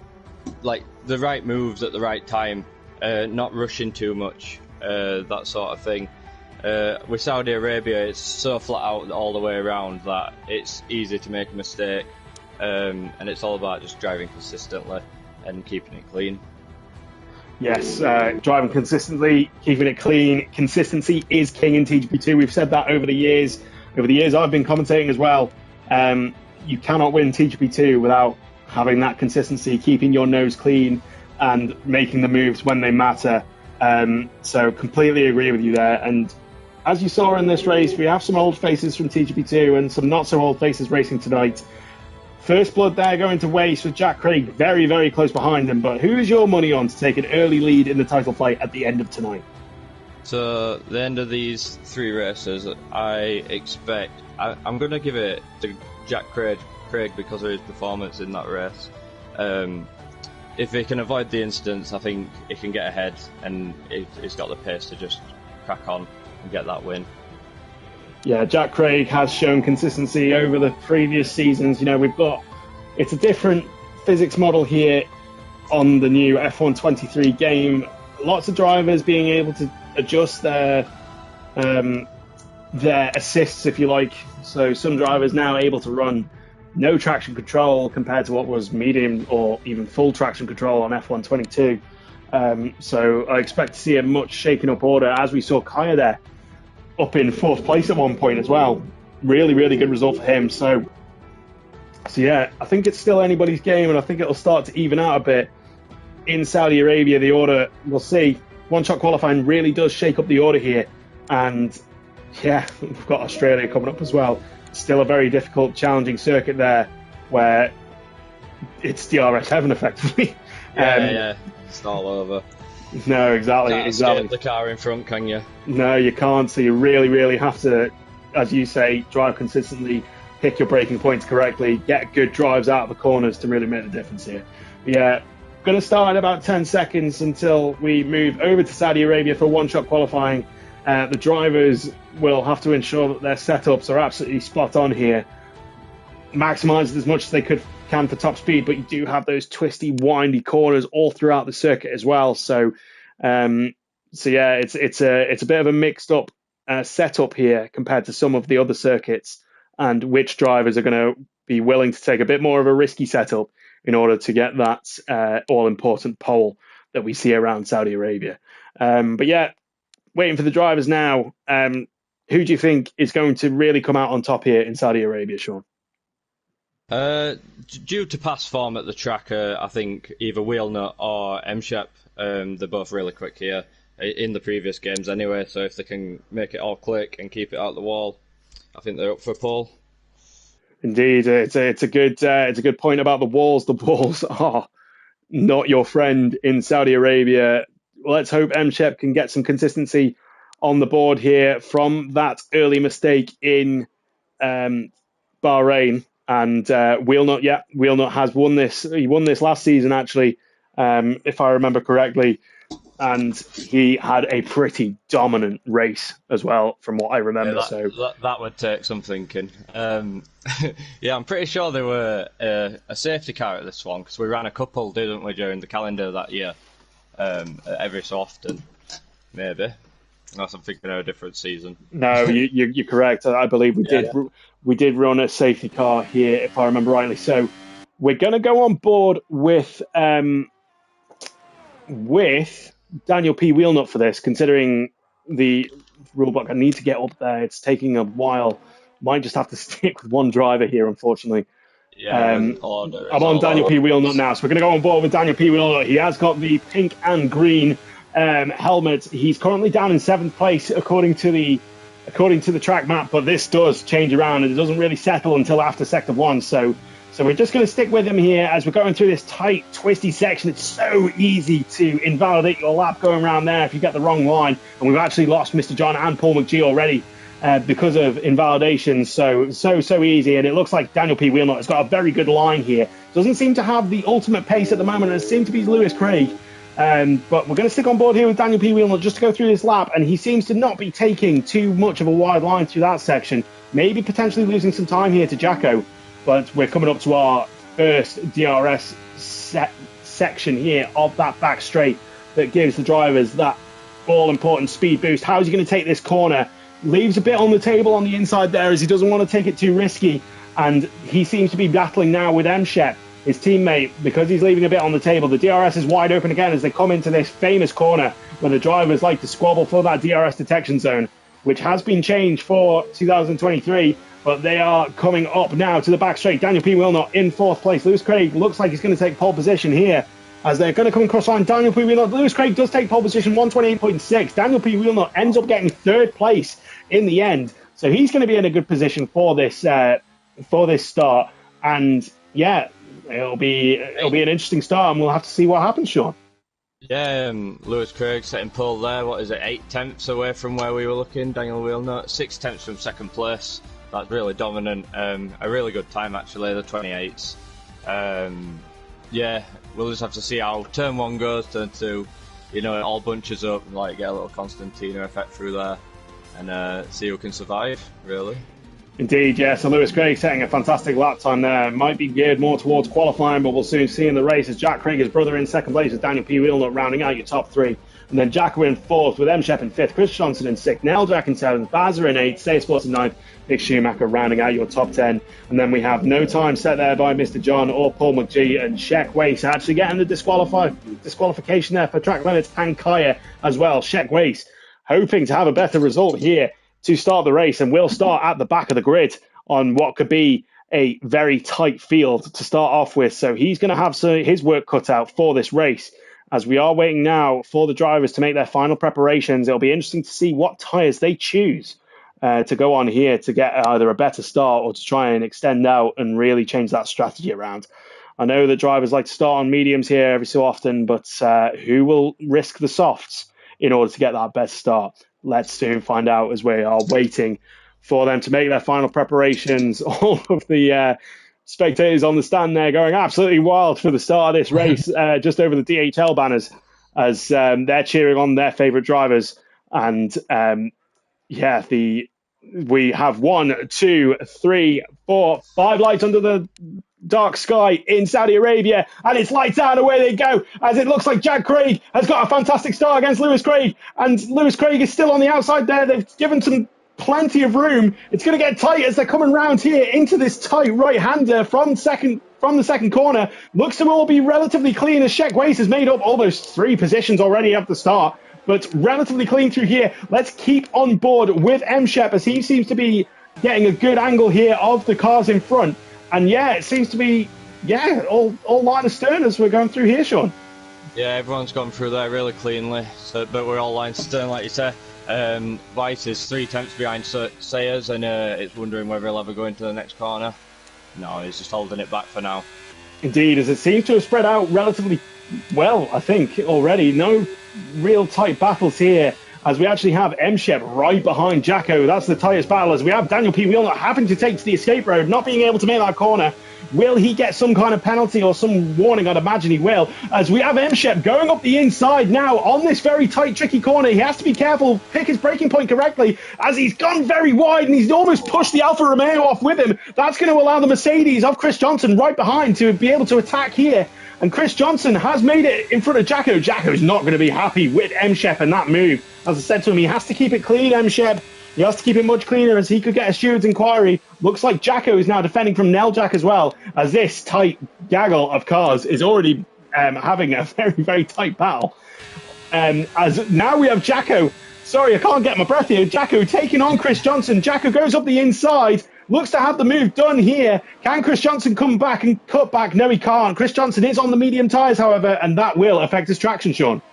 like the right moves at the right time, not rushing too much, that sort of thing. With Saudi Arabia, it's so flat out all the way around that it's easy to make a mistake, and it's all about just driving consistently and keeping it clean. Yes, driving consistently, keeping it clean. Consistency is king in TGP2. We've said that over the years. Over the years I've been commentating as well. You cannot win TGP2 without having that consistency, keeping your nose clean and making the moves when they matter. So completely agree with you there. And as you saw in this race, we have some old faces from TGP2 and some not so old faces racing tonight. First blood there going to waste with Jack Craig very, very close behind him. But who is your money on to take an early lead in the title fight at the end of tonight? So the end of these three races, I expect I'm going to give it to Jack Craig because of his performance in that race. If he can avoid the incidents, I think he can get ahead, and he's got the pace to just crack on and get that win. Yeah, Jack Craig has shown consistency over the previous seasons. You know, it's a different physics model here on the new F1 23 game. Lots of drivers being able to adjust their assists, if you like. So some drivers now able to run no traction control compared to what was medium or even full traction control on F1 22. So I expect to see a much shaken up order, as we saw Kaya there up in fourth place at one point as well. Really, really good result for him. So yeah, I think it's still anybody's game, and I think it'll start to even out a bit in Saudi Arabia. The order, we'll see. One-shot qualifying really does shake up the order here. And yeah, we've got Australia coming up as well. Still a very difficult, challenging circuit there, where it's DRS heaven effectively. Yeah, it's all over. No, exactly. Can't escape the car in front, can you? No, you can't. So you really, really have to, as you say, drive consistently, pick your braking points correctly, get good drives out of the corners to really make the difference here. But yeah, going to start in about 10 seconds until we move over to Saudi Arabia for one-shot qualifying. The drivers will have to ensure that their setups are absolutely spot on here, maximise as much as they can for top speed, but you do have those twisty, windy corners all throughout the circuit as well. So yeah, it's a bit of a mixed up setup here compared to some of the other circuits, and which drivers are going to be willing to take a bit more of a risky setup in order to get that all-important pole that we see around Saudi Arabia. But yeah, waiting for the drivers now. Who do you think is going to really come out on top here in Saudi Arabia, Sean? Due to past form at the track, I think either Wheelnut or Mshep, they're both really quick here in the previous games anyway. So if they can make it all click and keep it out the wall, I think they're up for a pole. Indeed, it's a good point about the walls. The walls are not your friend in Saudi Arabia. Let's hope Mshep can get some consistency on the board here from that early mistake in Bahrain. And Wheelnut has won this. He won this last season, actually, if I remember correctly. And he had a pretty dominant race as well, from what I remember. Yeah, that would take some thinking. Yeah, I'm pretty sure they were a safety car at this one, because we ran a couple, didn't we, during the calendar that year, every so often, maybe. Unless I'm thinking of a different season. No, you're correct. I believe we did run a safety car here, if I remember rightly. So we're going to go on board with Daniel P. Wheelnut for this, considering the rulebook. I need to get up there. It's taking a while. Might just have to stick with one driver here, unfortunately. Yeah, I'm on Daniel P. Wheelnut now, so we're going to go on board with Daniel P. Wheelnut. He has got the pink and green helmet. He's currently down in 7th place according to the track map, but this does change around and it doesn't really settle until after sector 1. So we're just going to stick with him here as we're going through this tight, twisty section. It's so easy to invalidate your lap going around there if you get the wrong line. And we've actually lost Mr. John and Paul McGee already because of invalidation so easy. And it looks like Daniel P. Wheelnut has got a very good line here. Doesn't seem to have the ultimate pace at the moment. It seems to be Lewis Craig. But we're going to stick on board here with Daniel P. Wheelnut just to go through this lap. And he seems to not be taking too much of a wide line through that section. Maybe potentially losing some time here to Jacko. But we're coming up to our first DRS section here of that back straight that gives the drivers that all-important speed boost. How is he going to take this corner? Leaves a bit on the table on the inside there as he doesn't want to take it too risky. And he seems to be battling now with M-Shep, his teammate, because he's leaving a bit on the table. The DRS is wide open again as they come into this famous corner where the drivers like to squabble for that DRS detection zone, which has been changed for 2023. But they are coming up now to the back straight. Daniel P. Wheelnut in fourth place. Lewis Craig looks like he's going to take pole position here as they're going to come across line. Daniel P. Wheelnut, Lewis Craig does take pole position, 128.6. Daniel P. Wheelnut ends up getting third place in the end. So he's going to be in a good position for this start. And yeah, it'll be an interesting start, and we'll have to see what happens, Sean. Yeah, Lewis Craig setting pole there. What is it, 8/10 away from where we were looking? Daniel Wheelnut, 6/10 from second place. That's really dominant. A really good time actually, the 28s. Yeah, we'll just have to see how turn 1 goes, turn 2. You know, it all bunches up, like get a little Constantina effect through there, and see who can survive, really. Indeed, yeah. So Lewis Craig setting a fantastic lap time there. Might be geared more towards qualifying, but we'll soon see in the race as Jack Craig, his brother, in second place with Daniel P. Wheelnut rounding out your top 3. And then Jacko in fourth with M-Shep in fifth, Chris Johnson in sixth, Neljak in seventh, Bazza in eighth, Say Sports in ninth, Mick Schumacher rounding out your top 10. And then we have no time set there by Mr. John or Paul McGee and Sheck Wace actually getting the disqualification there for track limits, and Kaya as well. Sheck Wace hoping to have a better result here to start the race, and will start at the back of the grid on what could be a very tight field to start off with. So he's going to have his work cut out for this race. As we are waiting now for the drivers to make their final preparations, it'll be interesting to see what tyres they choose to go on here to get either a better start or to try and extend out and really change that strategy around. I know that drivers like to start on mediums here every so often, but who will risk the softs in order to get that best start? Let's soon find out as we are waiting for them to make their final preparations. All of the spectators on the stand there going absolutely wild for the start of this race, just over the DHL banners as they're cheering on their favourite drivers. And we have 1, 2, 3, 4, 5 lights under the dark sky in Saudi Arabia, and it's lights out and away they go, as it looks like Jack Craig has got a fantastic start against Lewis Craig, and Lewis Craig is still on the outside there. They've given some plenty of room. It's going to get tight as they're coming round here into this tight right-hander from the second corner. Looks to all be relatively clean as Sheck Wace has made up almost 3 positions already at the start, but relatively clean through here. Let's keep on board with M-Shep as he seems to be getting a good angle here of the cars in front. And yeah, it seems to be, all line astern as we're going through here, Sean. Yeah, everyone's gone through there really cleanly, but we're all line astern, like you say. White is 3/10 behind Sayers, and it's wondering whether he'll ever go into the next corner. No, he's just holding it back for now. Indeed, as it seems to have spread out relatively well, I think, already. No real tight battles here, as we actually have M-Shep right behind Jacko. That's the tightest battle, as we have Daniel P. Wheelnut having to take to the escape road, not being able to make that corner. Will he get some kind of penalty or some warning? I'd imagine he will, as we have M-Shep going up the inside now on this very tight, tricky corner. He has to be careful, pick his braking point correctly, as he's gone very wide and he's almost pushed the Alfa Romeo off with him. That's going to allow the Mercedes of Chris Johnson right behind to be able to attack here. And Chris Johnson has made it in front of Jacko. Jacko's not going to be happy with M-Shep and that move. As I said to him, he has to keep it clean, M-Shep. He has to keep it much cleaner, as he could get a steward's inquiry. Looks like Jacko is now defending from Neljak as well, as this tight gaggle of cars is already having a very, very tight battle. As now we have Jacko. Sorry, I can't get my breath here. Jacko taking on Chris Johnson. Jacko goes up the inside. Looks to have the move done here. Can Chris Johnson come back and cut back? No, he can't. Chris Johnson is on the medium tyres, however, and that will affect his traction, Sean.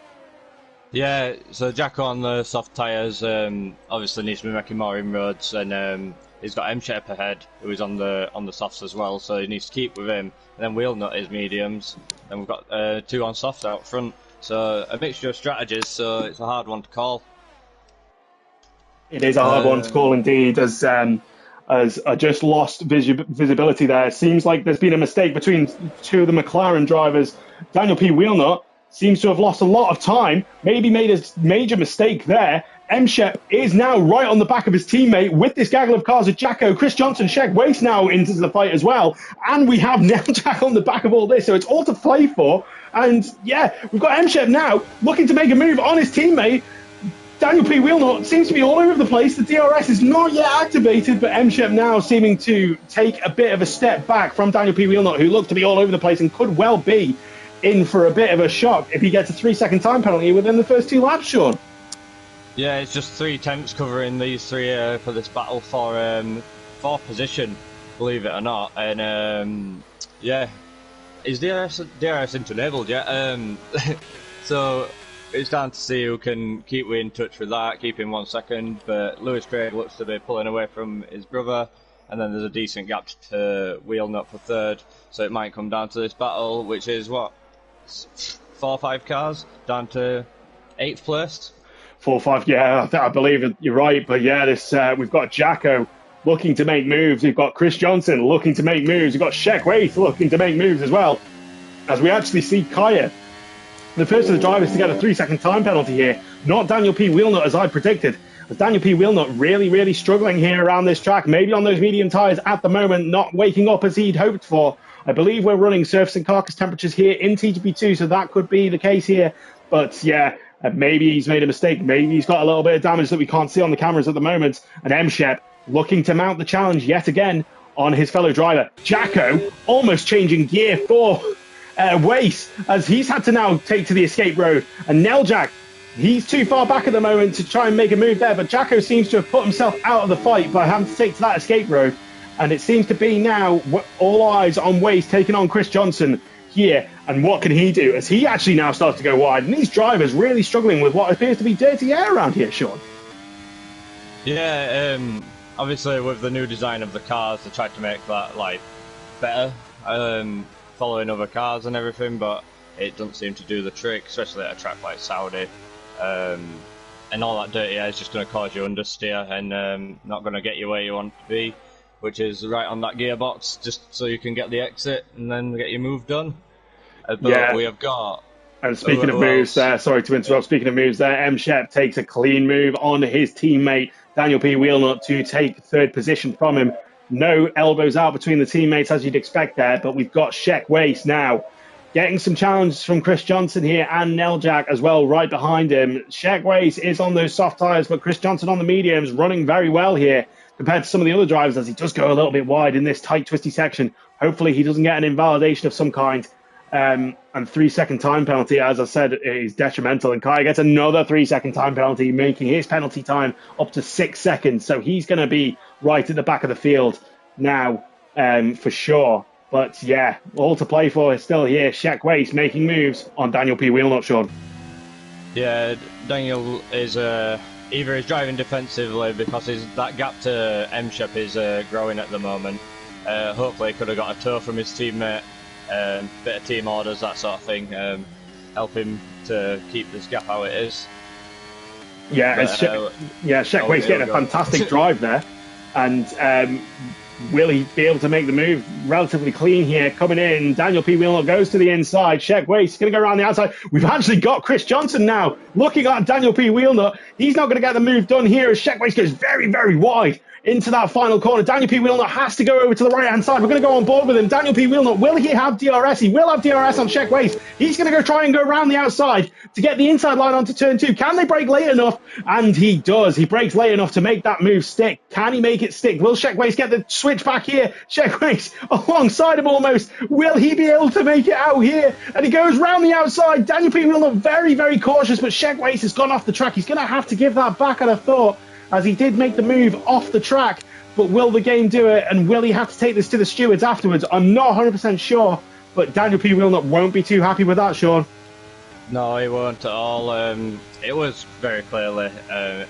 Yeah, so Jacko on the soft tyres obviously needs to be making more inroads, and he's got M-Shep ahead, who is on the softs as well, so he needs to keep with him. And then Wheelnut is mediums, and we've got 2 on softs out front. So a mixture of strategies, so it's a hard one to call. It is a hard one to call indeed, as I just lost visibility there. Seems like there's been a mistake between two of the McLaren drivers. Daniel P. Wheelnut seems to have lost a lot of time, maybe made a major mistake there. M-Shep is now right on the back of his teammate with this gaggle of cars of Jacko. Chris Johnson, Sheck Waste now into the fight as well. And we have now Jack on the back of all this, so it's all to play for. And yeah, we've got M-Shep now looking to make a move on his teammate. Daniel P. Wheelnut seems to be all over the place. The DRS is not yet activated, but M-Shep now seeming to take a bit of a step back from Daniel P. Wheelnut, who looked to be all over the place and could well be in for a bit of a shock if he gets a 3-second time penalty within the first 2 laps, Sean. Yeah, it's just 3 attempts covering these 3 for this battle for 4th position, believe it or not. And yeah, is DRS into enabled yet? So it's down to see who can keep in touch with that, keep in 1 second. But Lewis Craig looks to be pulling away from his brother, and then there's a decent gap to Wheelnut for 3rd. So it might come down to this battle, which is what, 4 or 5 cars down to 8th place. 4 or 5, yeah, I believe you're right. But yeah, this we've got Jacko looking to make moves. We've got Chris Johnson looking to make moves. We've got Sheck Waith looking to make moves as well. As we actually see Kaya, the first of the drivers to get a 3-second time penalty here. Not Daniel P. Wheelnut, as I predicted. As Daniel P. Wheelnut really struggling here around this track. Maybe on those medium tyres at the moment, not waking up as he'd hoped for. I believe we're running surface and carcass temperatures here in TGP2, so that could be the case here. But yeah, maybe he's made a mistake. Maybe he's got a little bit of damage that we can't see on the cameras at the moment. And M-Shep looking to mount the challenge yet again on his fellow driver. Jacko almost changing gear for Wace, as he's had to now take to the escape road. And Neljak, he's too far back at the moment to try and make a move there, but Jacko seems to have put himself out of the fight by having to take to that escape road. And it seems to be now all eyes on Wace taking on Chris Johnson here. And what can he do, as he actually now starts to go wide? And these drivers really struggling with what appears to be dirty air around here, Sean. Yeah, obviously with the new design of the cars, they tried to make that like better, following other cars and everything, but it doesn't seem to do the trick, especially at a track like Saudi. And all that dirty air is just going to cause you understeer and not going to get you where you want to be, which is right on that gearbox, just so you can get the exit and then get your move done. But yeah, we have got... And speaking of moves there, sorry to interrupt, speaking of moves there, M-Shep takes a clean move on his teammate, Daniel P. Wheelnut, to take 3rd position from him. No elbows out between the teammates, as you'd expect there, but we've got Sheck Wace now getting some challenges from Chris Johnson here and Neljak as well right behind him. Sheck Wace is on those soft tyres, but Chris Johnson on the mediums running very well here compared to some of the other drivers, as he does go a little bit wide in this tight, twisty section. Hopefully he doesn't get an invalidation of some kind. And 3-second time penalty, as I said, is detrimental. And Kai gets another 3-second time penalty, making his penalty time up to 6 seconds. So he's going to be right at the back of the field now, for sure. But yeah, all to play for is still here. Sheck Wace making moves on Daniel P. Wheelnut, Sean. Yeah, Daniel is either he's driving defensively because that gap to M-Shep is growing at the moment. Hopefully he could have got a tow from his teammate. Bit of team orders, that sort of thing, help him to keep this gap how it is. Yeah, Sheck Wace getting a fantastic drive there, and will he be able to make the move relatively clean here? Coming in, Daniel P. Wheelnut goes to the inside. Sheck Wace going to go around the outside. We've actually got Chris Johnson now looking at Daniel P. Wheelnut. He's not going to get the move done here as Sheck Wace goes very wide into that final corner. Daniel P. Wheelnut has to go over to the right-hand side. We're going to go on board with him. Daniel P. Wheelnut, will he have DRS? He will have DRS on Sheck Wace. He's going to try and go around the outside to get the inside line onto turn 2. Can they break late enough? And he does. He breaks late enough to make that move stick. Can he make it stick? Will Sheck Wace get the switch back here? Sheck Wace alongside him almost. Will he be able to make it out here? And he goes round the outside. Daniel P. Wheelnut very cautious, but Sheck Wace has gone off the track. He's going to have to give that back, I'd have thought, as he did make the move off the track. But will the game do it, and will he have to take this to the stewards afterwards? I'm not 100% sure, but Daniel P. Wheelnut won't be too happy with that, Sean. No, he won't at all. It was very clearly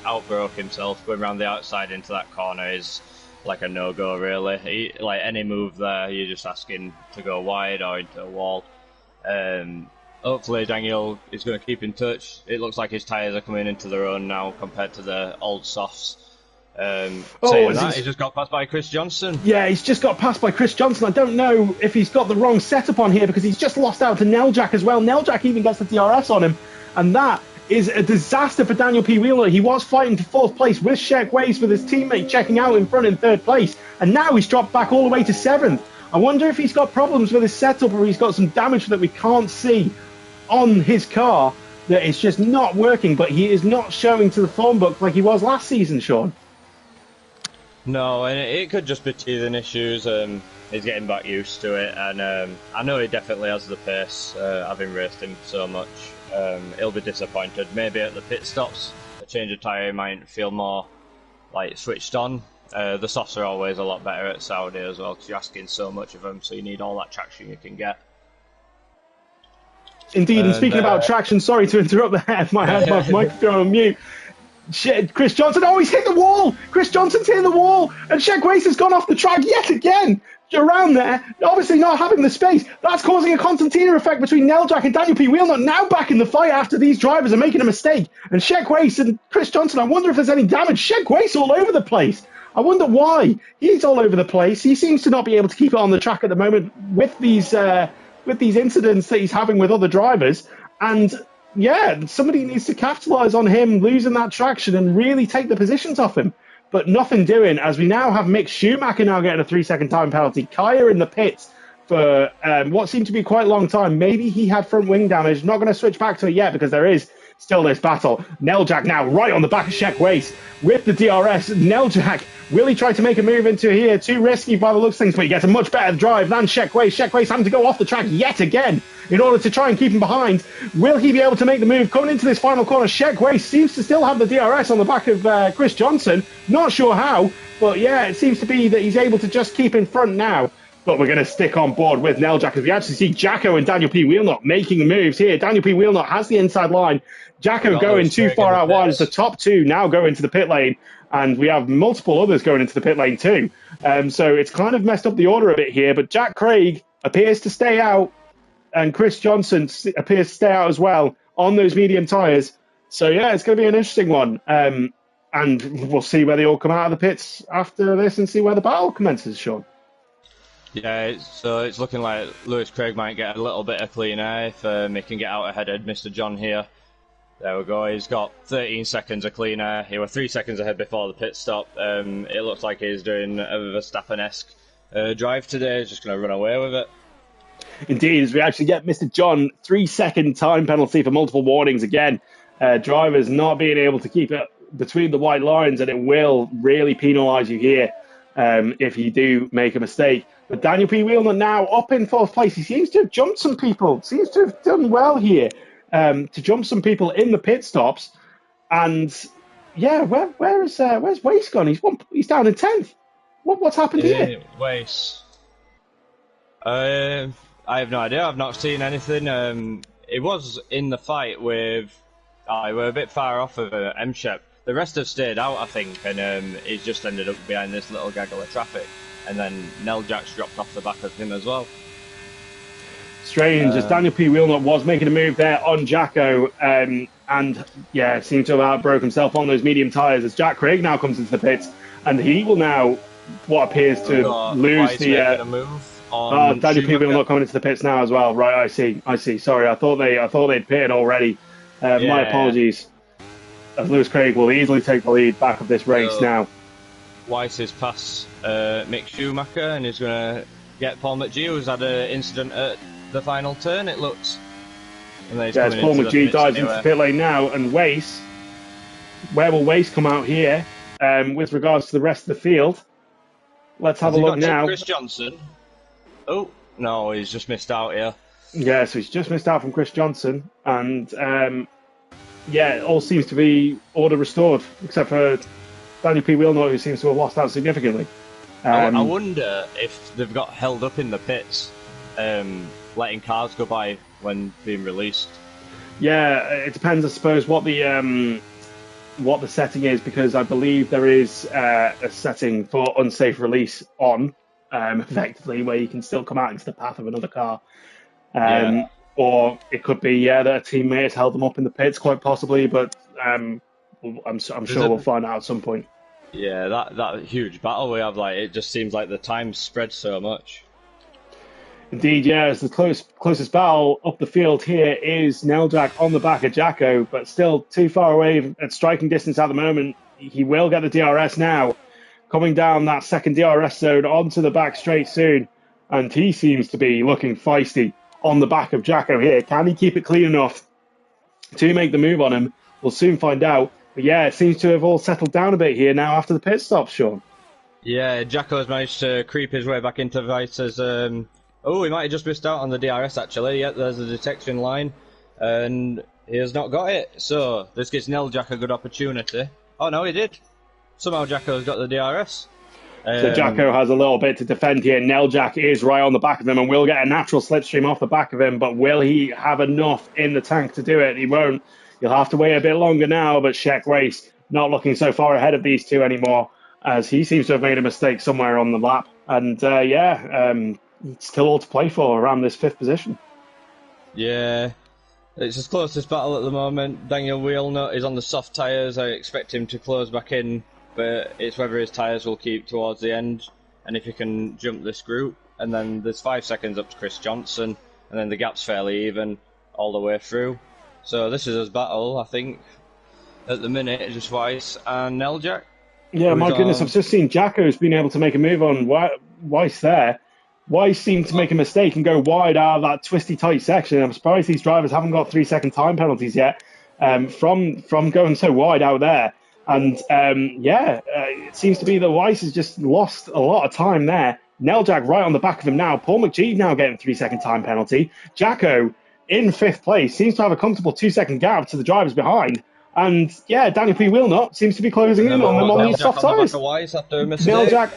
outbroke himself. Going around the outside into that corner is like a no-go, really. Like any move there, you're just asking to go wide or into a wall. Hopefully Daniel is going to keep in touch. It looks like his tyres are coming into their own now compared to the old softs. Saying that, he just got passed by Chris Johnson. Yeah, he's just got passed by Chris Johnson. I don't know if he's got the wrong setup on here because he's just lost out to Neljak as well. Neljak even gets the DRS on him, and that is a disaster for Daniel P. Wheeler. He was fighting for 4th place with Sheck Waste with his teammate checking out in front in 3rd place, and now he's dropped back all the way to 7th. I wonder if he's got problems with his setup or he's got some damage that we can't see on his car that is just not working, but he is not showing to the form book like he was last season, Sean. No, and it could just be teething issues. He's getting back used to it, and I know he definitely has the pace, having raced him so much. He'll be disappointed. Maybe at the pit stops, a change of tyre might feel more like switched on. The softs are always a lot better at Saudi as well, because you're asking so much of them, so you need all that traction you can get. Indeed, and speaking about traction, sorry to interrupt there, my microphone on mute. Chris Johnson, oh, he's hit the wall! Chris Johnson's hit the wall! And Sheck Waste has gone off the track yet again! Around there, obviously not having the space. That's causing a Constantina effect between Neljak and Daniel P. Wheelnut, now back in the fight after these drivers are making a mistake. And Sheck Waste and Chris Johnson, I wonder if there's any damage. Sheck Waste all over the place. I wonder why. He's all over the place. He seems to not be able to keep it on the track at the moment with these incidents that he's having with other drivers. And yeah, somebody needs to capitalise on him losing that traction and really take the positions off him. But nothing doing, as we now have Mick Schumacher now getting a 3-second time penalty. Kaya in the pits for what seemed to be quite a long time. Maybe he had front wing damage. Not going to switch back to it yet because there is still this battle. Neljak now right on the back of Sheck Waste with the DRS. Neljak, will he try to make a move into here? Too risky by the looks of things, but he gets a much better drive than Sheck Waste. Sheck Waste having to go off the track yet again in order to try and keep him behind. Will he be able to make the move? Coming into this final corner, Sheck Waste seems to still have the DRS on the back of Chris Johnson. Not sure how, but yeah, it seems to be that he's able to just keep in front now. But we're going to stick on board with Neljak as we actually see Jacko and Daniel P. Wheelnut making moves here. Daniel P. Wheelnut has the inside line. Jacko going too far out wide as the top two now go into the pit lane. And we have multiple others going into the pit lane too. So it's kind of messed up the order a bit here. But Jack Craig appears to stay out. And Chris Johnson appears to stay out as well on those medium tyres. So yeah, it's going to be an interesting one. And we'll see where they all come out of the pits after this and see where the battle commences, Sean. Yeah, so it's looking like Lewis Craig might get a little bit of clean air if he can get out ahead of Mr. John here. There we go, he's got 13 seconds of clean air. He was 3 seconds ahead before the pit stop. It looks like he's doing a Verstappen-esque drive today, just going to run away with it. Indeed, as we actually get Mr. John 3-second time penalty for multiple warnings again. Drivers not being able to keep it between the white lines, and it will really penalise you here if you do make a mistake. But Daniel P. Wheelnut now up in 4th place. He seems to have jumped some people. Seems to have done well here to jump some people in the pit stops. And yeah, where's Wace gone? He's down in 10th. What's happened here? Wace. I have no idea. I've not seen anything. It was in the fight with. We're a bit far off of M-Shep. The rest have stayed out, I think, and he's just ended up behind this little gaggle of traffic. And then Neljak's dropped off the back of him as well. Strange, as Daniel P. Wheelnut was making a move there on Jacko, and yeah, seemed to have outbroke himself on those medium tyres as Jack Craig now comes into the pits, and he will now, what appears to lose the... Daniel P. Wheelnut coming into the pits now as well. Right, I see. Sorry, I thought they'd pitted already. My apologies. As Lewis Craig will easily take the lead back of this race now. Weiss is past Mick Schumacher and is going to get Paul McGee, who's had an incident at the final turn, it looks. And as Paul McGee dives into the pit lane now, and Weiss, where will Weiss come out here with regards to the rest of the field? Let's have a look now. Chris Johnson. Oh, no, he's just missed out here. Yeah, so he's just missed out from Chris Johnson, and yeah, it all seems to be order restored, except for Daniel P. Wheelnut, who seems to have lost out significantly. I wonder if they've got held up in the pits, letting cars go by when being released. Yeah, it depends, I suppose, what the setting is, because I believe there is a setting for unsafe release on, effectively, where you can still come out into the path of another car. Or it could be, that a teammate has held them up in the pits, quite possibly, but I'm sure we'll find out at some point. Yeah, that huge battle we have, like it just seems like the time spread so much. Indeed, yeah, as the closest battle up the field here is Neljak on the back of Jacko, but still too far away at striking distance at the moment. He will get the DRS now, coming down that second DRS zone onto the back straight soon, and he seems to be looking feisty on the back of Jacko here. Can he keep it clean enough to make the move on him? We'll soon find out. But yeah, it seems to have all settled down a bit here now after the pit stop, Sean. Yeah, Jacko's managed to creep his way back into Vice's. Oh, he might have just missed out on the DRS actually. Yeah, there's a detection line, and he has not got it. So this gives Neljak a good opportunity. Oh no, he did. Somehow Jacko's got the DRS. So Jacko has a little bit to defend here. Neljak is right on the back of him and will get a natural slipstream off the back of him, but will he have enough in the tank to do it? He won't. He'll have to wait a bit longer now, but Sheck Race not looking so far ahead of these two anymore, as he seems to have made a mistake somewhere on the lap. And it's still all to play for around this fifth position. Yeah, it's his closest battle at the moment. Daniel Wheelnut is on the soft tyres. I expect him to close back in, but it's whether his tyres will keep towards the end and if he can jump this group. And then there's 5 seconds up to Chris Johnson, and then the gap's fairly even all the way through. So this is his battle, I think, at the minute. It's just Weiss and Neljak. Yeah, my goodness, I've just seen Jacko's been able to make a move on Weiss there. Weiss seemed to make a mistake and go wide out of that twisty tight section. I'm surprised these drivers haven't got 3-second time penalties yet from going so wide out there. And it seems to be that Weiss has just lost a lot of time there. Neljak right on the back of him now. Paul McGee now getting 3-second time penalty. Jacko in 5th place seems to have a comfortable 2-second gap to the drivers behind. And yeah, Daniel P. Wheelnut seems to be closing in on them on these soft tyres. Neljak,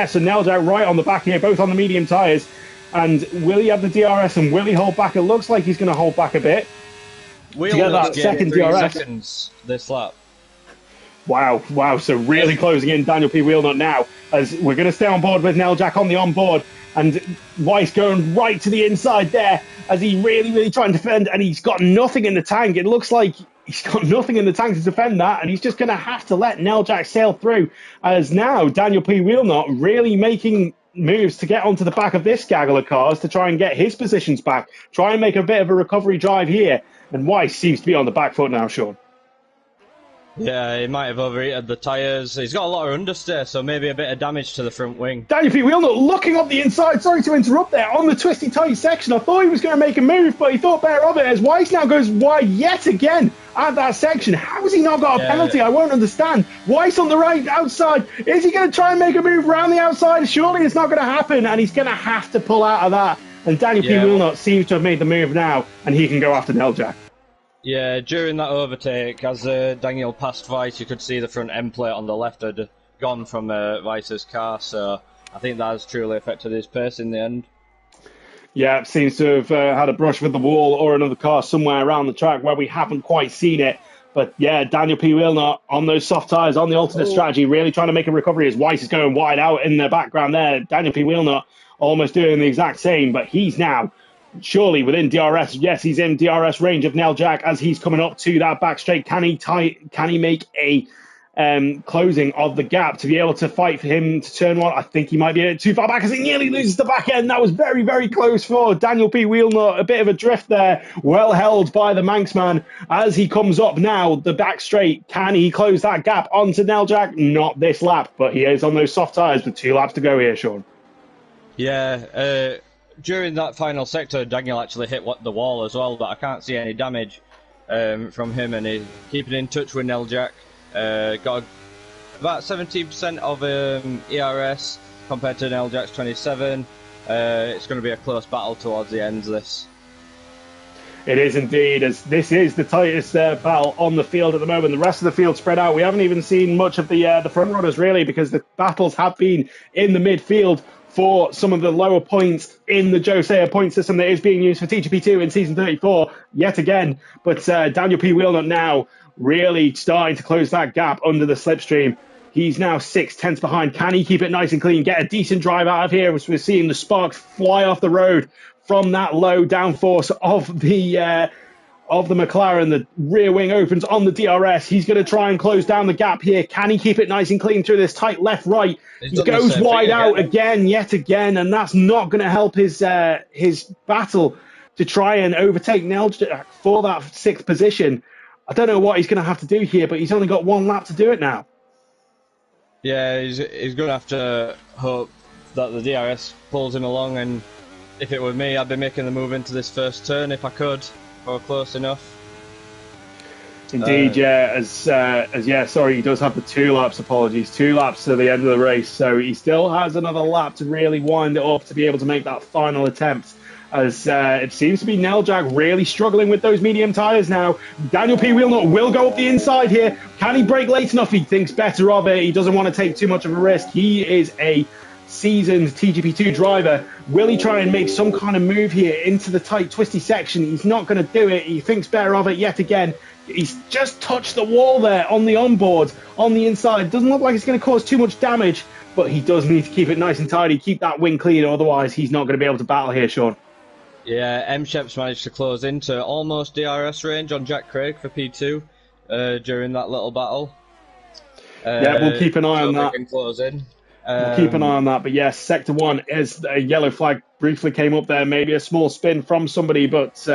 so Neljak right on the back here, both on the medium tyres. And will he have the DRS and will he hold back? It looks like he's going to hold back a bit to get that second DRS. Seconds this lap. Wow. So really closing in Daniel P. Wheelnut now, as we're going to stay on board with Neljak on the onboard. And Weiss going right to the inside there as he really trying to defend, and he's got nothing in the tank. It looks like he's got nothing in the tank to defend that, and he's just going to have to let Neljak sail through, as now Daniel P. Wheelnut really making moves to get onto the back of this gaggle of cars to try and get his positions back, try and make a bit of a recovery drive here. And Weiss seems to be on the back foot now, Sean. Yeah, he might have overheated the tyres. He's got a lot of understeer, so maybe a bit of damage to the front wing. Daniel P. Wheelnut looking up the inside, sorry to interrupt there, on the twisty tight section. I thought he was going to make a move, but he thought better of it, as Weiss now goes wide yet again at that section. How has he not got a penalty? I won't understand. Weiss on the right outside. Is he going to try and make a move around the outside? Surely it's not going to happen, and he's going to have to pull out of that. And Daniel P. Wheelnut seems to have made the move now, and he can go after Neljak. Yeah, during that overtake, as Daniel passed Weiss, you could see the front end plate on the left had gone from Weiss's car, so I think that has truly affected his pace in the end. Yeah, it seems to have had a brush with the wall or another car somewhere around the track where we haven't quite seen it. But yeah, Daniel P. Wheelnut on those soft tyres, on the alternate strategy, really trying to make a recovery as Weiss is going wide out in the background there. Daniel P. Wheelnut almost doing the exact same, but he's now surely within DRS. Yes, he's in DRS range of Neljak as he's coming up to that back straight. Can he make a closing of the gap to be able to fight for him to turn one? I think he might be a bit too far back as he nearly loses the back end. That was very close for Daniel P. Wheelnut. A bit of a drift there, well held by the Manxman as he comes up now the back straight. Can he close that gap onto Neljak? Not this lap, but he is on those soft tyres with 2 laps to go here, Sean. Yeah, during that final sector, Daniel actually hit the wall as well, but I can't see any damage from him, and he's keeping in touch with Neljak. Got about 17% of ERS compared to Neljak's 27. It's going to be a close battle towards the end of this. It is indeed, as this is the tightest battle on the field at the moment. The rest of the field spread out. We haven't even seen much of the front runners really, because the battles have been in the midfield for some of the lower points in the Josiah point system that is being used for TGP2 in Season 34 yet again. But Daniel P. Wheelnut now really starting to close that gap under the slipstream. He's now 6/10 behind. Can he keep it nice and clean, get a decent drive out of here as we're seeing the sparks fly off the road from that low downforce of of the McLaren. The rear wing opens on the DRS. He's going to try and close down the gap here. Can he keep it nice and clean through this tight left-right? He goes wide out again, yet again, and that's not going to help his battle to try and overtake Neljak for that 6th position. I don't know what he's going to have to do here, but he's only got 1 lap to do it now. Yeah, he's going to have to hope that the DRS pulls him along, and if it were me, I'd be making the move into this first turn if I could, or close enough. Indeed, yeah. Sorry, he does have the 2 laps. Apologies, 2 laps to the end of the race, so he still has another lap to really wind it up to be able to make that final attempt. As it seems to be Neljak really struggling with those medium tyres now. Daniel P. Wheelnut will go up the inside here. Can he brake late enough? He thinks better of it. He doesn't want to take too much of a risk. He is a seasoned TGP2 driver. Will he try and make some kind of move here into the tight, twisty section? He's not going to do it. He thinks better of it yet again. He's just touched the wall there on the onboard, on the inside. Doesn't look like it's going to cause too much damage, but he does need to keep it nice and tidy, keep that wing clean, otherwise he's not going to be able to battle here, Sean. Yeah, M-Shep's managed to close into almost DRS range on Jack Craig for P2 during that little battle. Yeah, we'll keep an eye on that. Can close in. We'll keep an eye on that. But yes, Sector 1 is a yellow flag. Briefly came up there, maybe a small spin from somebody, but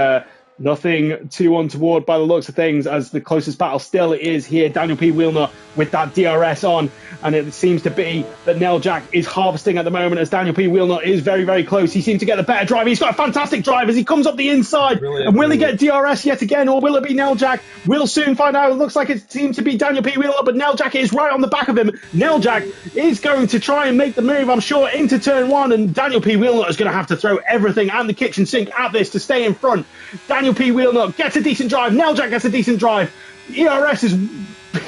nothing too untoward by the looks of things, as the closest battle still is here. Daniel P. Wheelnut with that DRS on, and it seems to be that Neljak is harvesting at the moment, as Daniel P. Wheelnut is very, very close. He seems to get the better drive. He's got a fantastic drive as he comes up the inside. Brilliant, and will he get DRS yet again, or will it be Neljak? We'll soon find out. It looks like it seems to be Daniel P. Wheelnut, but Neljak is right on the back of him. Neljak is going to try and make the move, I'm sure, into turn 1, and Daniel P. Wheelnut is going to have to throw everything and the kitchen sink at this to stay in front. Daniel P. Wheelnut gets a decent drive. Neljak gets a decent drive. ERS is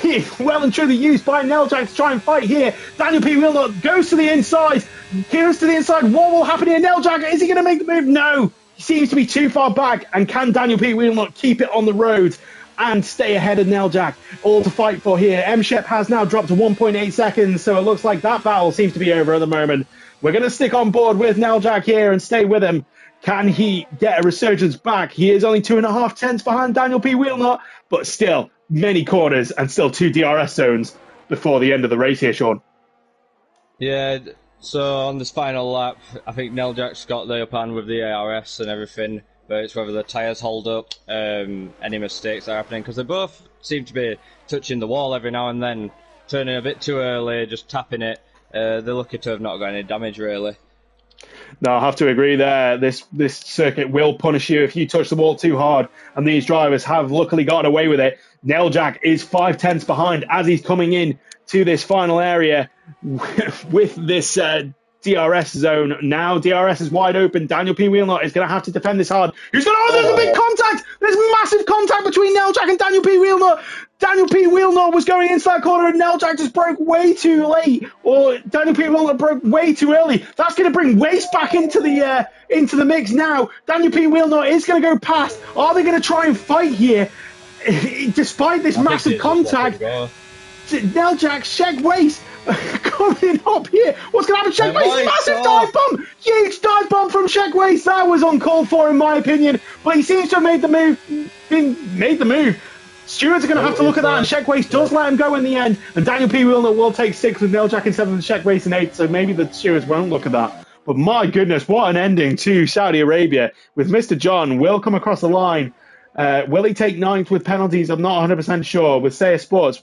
being well and truly used by Neljak to try and fight here. Daniel P. Wheelnut goes to the inside. Goes to the inside. What will happen here? Neljak, is he going to make the move? No. He seems to be too far back. And can Daniel P. Wheelnut keep it on the road and stay ahead of Neljak? All to fight for here. M-Shep has now dropped to 1.8 seconds, so it looks like that battle seems to be over at the moment. We're going to stick on board with Neljak here and stay with him. Can he get a resurgence back? He is only 2.5 tenths behind Daniel P. Wheelnut, but still many corners and still 2 DRS zones before the end of the race here, Sean. Yeah, so on this final lap, I think Neljak's got the upper hand with the ARS and everything, but it's whether the tyres hold up, any mistakes are happening, because they both seem to be touching the wall every now and then, turning a bit too early, just tapping it. They're lucky to have not got any damage, really. No, I have to agree there. This circuit will punish you if you touch the wall too hard, and these drivers have luckily gotten away with it. Neljak is 5 tenths behind as he's coming in to this final area with this DRS zone. Now DRS is wide open. Daniel P. Wheelnut is going to have to defend this hard. There's a big contact. There's massive contact between Neljak and Daniel P. Wheelnut. Daniel P. Wheelnut was going into that corner and Neljak just broke way too late, or Daniel P. Wheelnut broke way too early. That's going to bring Waste back into the mix now. Daniel P. Wheelnut is going to go past. Are they going to try and fight here? Despite this massive contact, Neljak, Sheg Waste coming up here. What's going to happen? Sheg Waste, massive dive bomb! Huge dive bomb from Sheg Waste. That was uncalled for in my opinion, but he seems to have made the move. Stewards are going to have to look at that, and Sheg Waste does let him go in the end, and Daniel P. Wheelnut will take 6 with Neljak in 7 and Sheg Waste in 8, so maybe the stewards won't look at that. But my goodness, what an ending to Saudi Arabia, with Mr. John will come across the line. Will he take 9th with penalties? I'm not 100% sure. With Saya Sports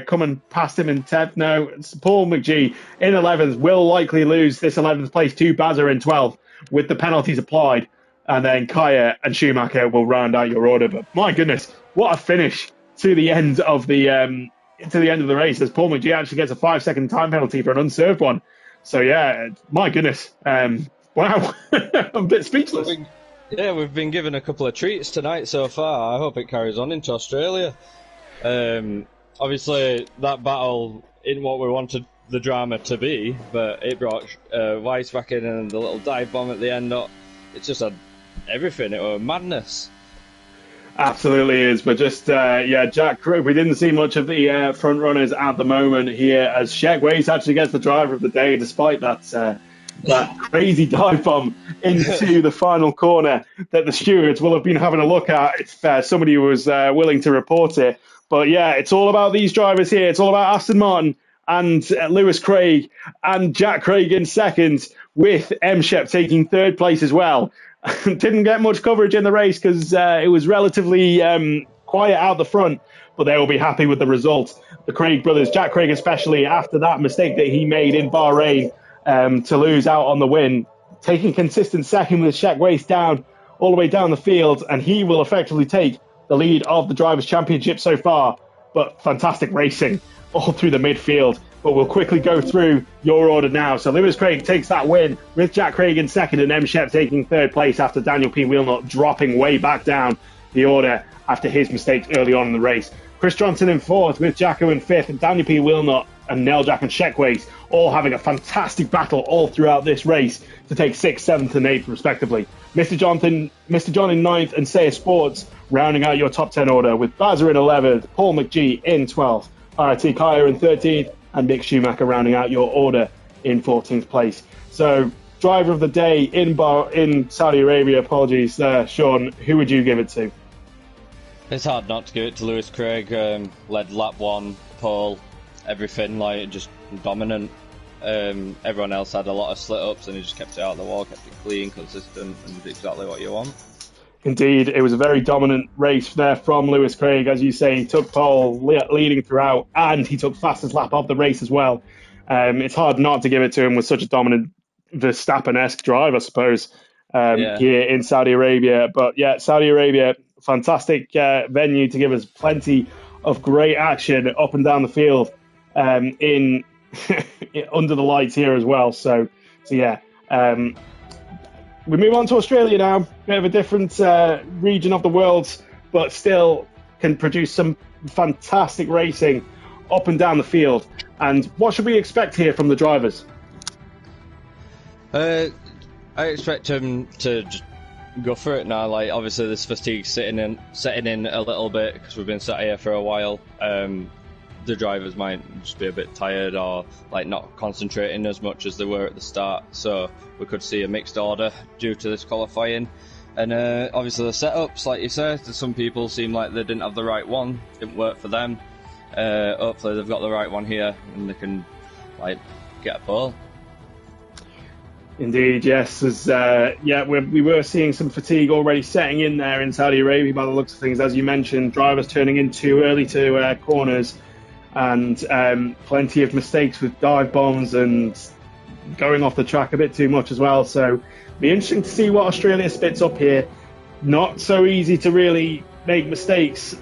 coming past him in 10th. No, it's Paul McGee in 11th will likely lose this 11th place to Bazza in 12th with the penalties applied. And then Kaya and Schumacher will round out your order. But my goodness, what a finish to the end of the race, as Paul McGee actually gets a 5-second time penalty for an unserved one. So yeah, my goodness, wow, I'm a bit speechless. Yeah, we've been given a couple of treats tonight so far. I hope it carries on into Australia. Obviously, that battle isn't what we wanted the drama to be, but it brought Weiss back in and the little dive bomb at the end. It just had everything. It was madness. Absolutely is, but just Jack Crook. We didn't see much of the front runners at the moment here, as Sheg Waste actually gets the driver of the day, despite that that crazy dive bomb into the final corner that the stewards will have been having a look at if somebody was willing to report it. But yeah, it's all about these drivers here. It's all about Aston Martin and Lewis Craig and Jack Craig in second, with M. Shep taking third place as well. Didn't get much coverage in the race because it was relatively quiet out the front, but they will be happy with the result. The Craig brothers, Jack Craig especially, after that mistake that he made in Bahrain to lose out on the win, taking consistent second with Shaq Waste down all the way down the field, and he will effectively take the lead of the Drivers' Championship so far. But fantastic racing all through the midfield. But we'll quickly go through your order now. So Lewis Craig takes that win with Jack Craig in second and M. Shep taking third place after Daniel P. Wheelnut dropping way back down the order after his mistakes early on in the race. Chris Johnson in fourth with Jacko in fifth, and Daniel P. Wheelnut and Nell Jack and Sheckways all having a fantastic battle all throughout this race to take sixth, seventh, and eighth respectively. Mr. John in ninth, and Saya Sports rounding out your top 10 order with Bazza in 11th, Paul McGee in 12th, RT Kaya in 13th, and Mick Schumacher rounding out your order in 14th place. So, driver of the day in Saudi Arabia, apologies, Sean, who would you give it to? It's hard not to give it to Lewis Craig. Led lap one, pole, everything, like just dominant. Everyone else had a lot of slit ups, and he just kept it out of the wall, kept it clean, consistent, and exactly what you want. Indeed, it was a very dominant race there from Lewis Craig. As you say, he took pole, leading throughout, and he took fastest lap of the race as well. It's hard not to give it to him with such a dominant Verstappen-esque drive, I suppose, here in Saudi Arabia. But yeah, Saudi Arabia, fantastic venue to give us plenty of great action up and down the field in under the lights here as well. So yeah. We move on to Australia now. Bit of a different region of the world, but still can produce some fantastic racing up and down the field. And what should we expect here from the drivers? I expect them to just go for it now. Like, obviously, this fatigue setting in a little bit because we've been sat here for a while. The drivers might just be a bit tired or like not concentrating as much as they were at the start, so we could see a mixed order due to this qualifying. And obviously the setups, like you said, to some people seem like they didn't have the right one, didn't work for them. Hopefully they've got the right one here and they can like get a pole. Indeed, yes. We were seeing some fatigue already setting in there in Saudi Arabia by the looks of things. As you mentioned, drivers turning in too early to corners, and plenty of mistakes with dive bombs and going off the track a bit too much as well. So it'll be interesting to see what Australia spits up here. Not so easy to really make mistakes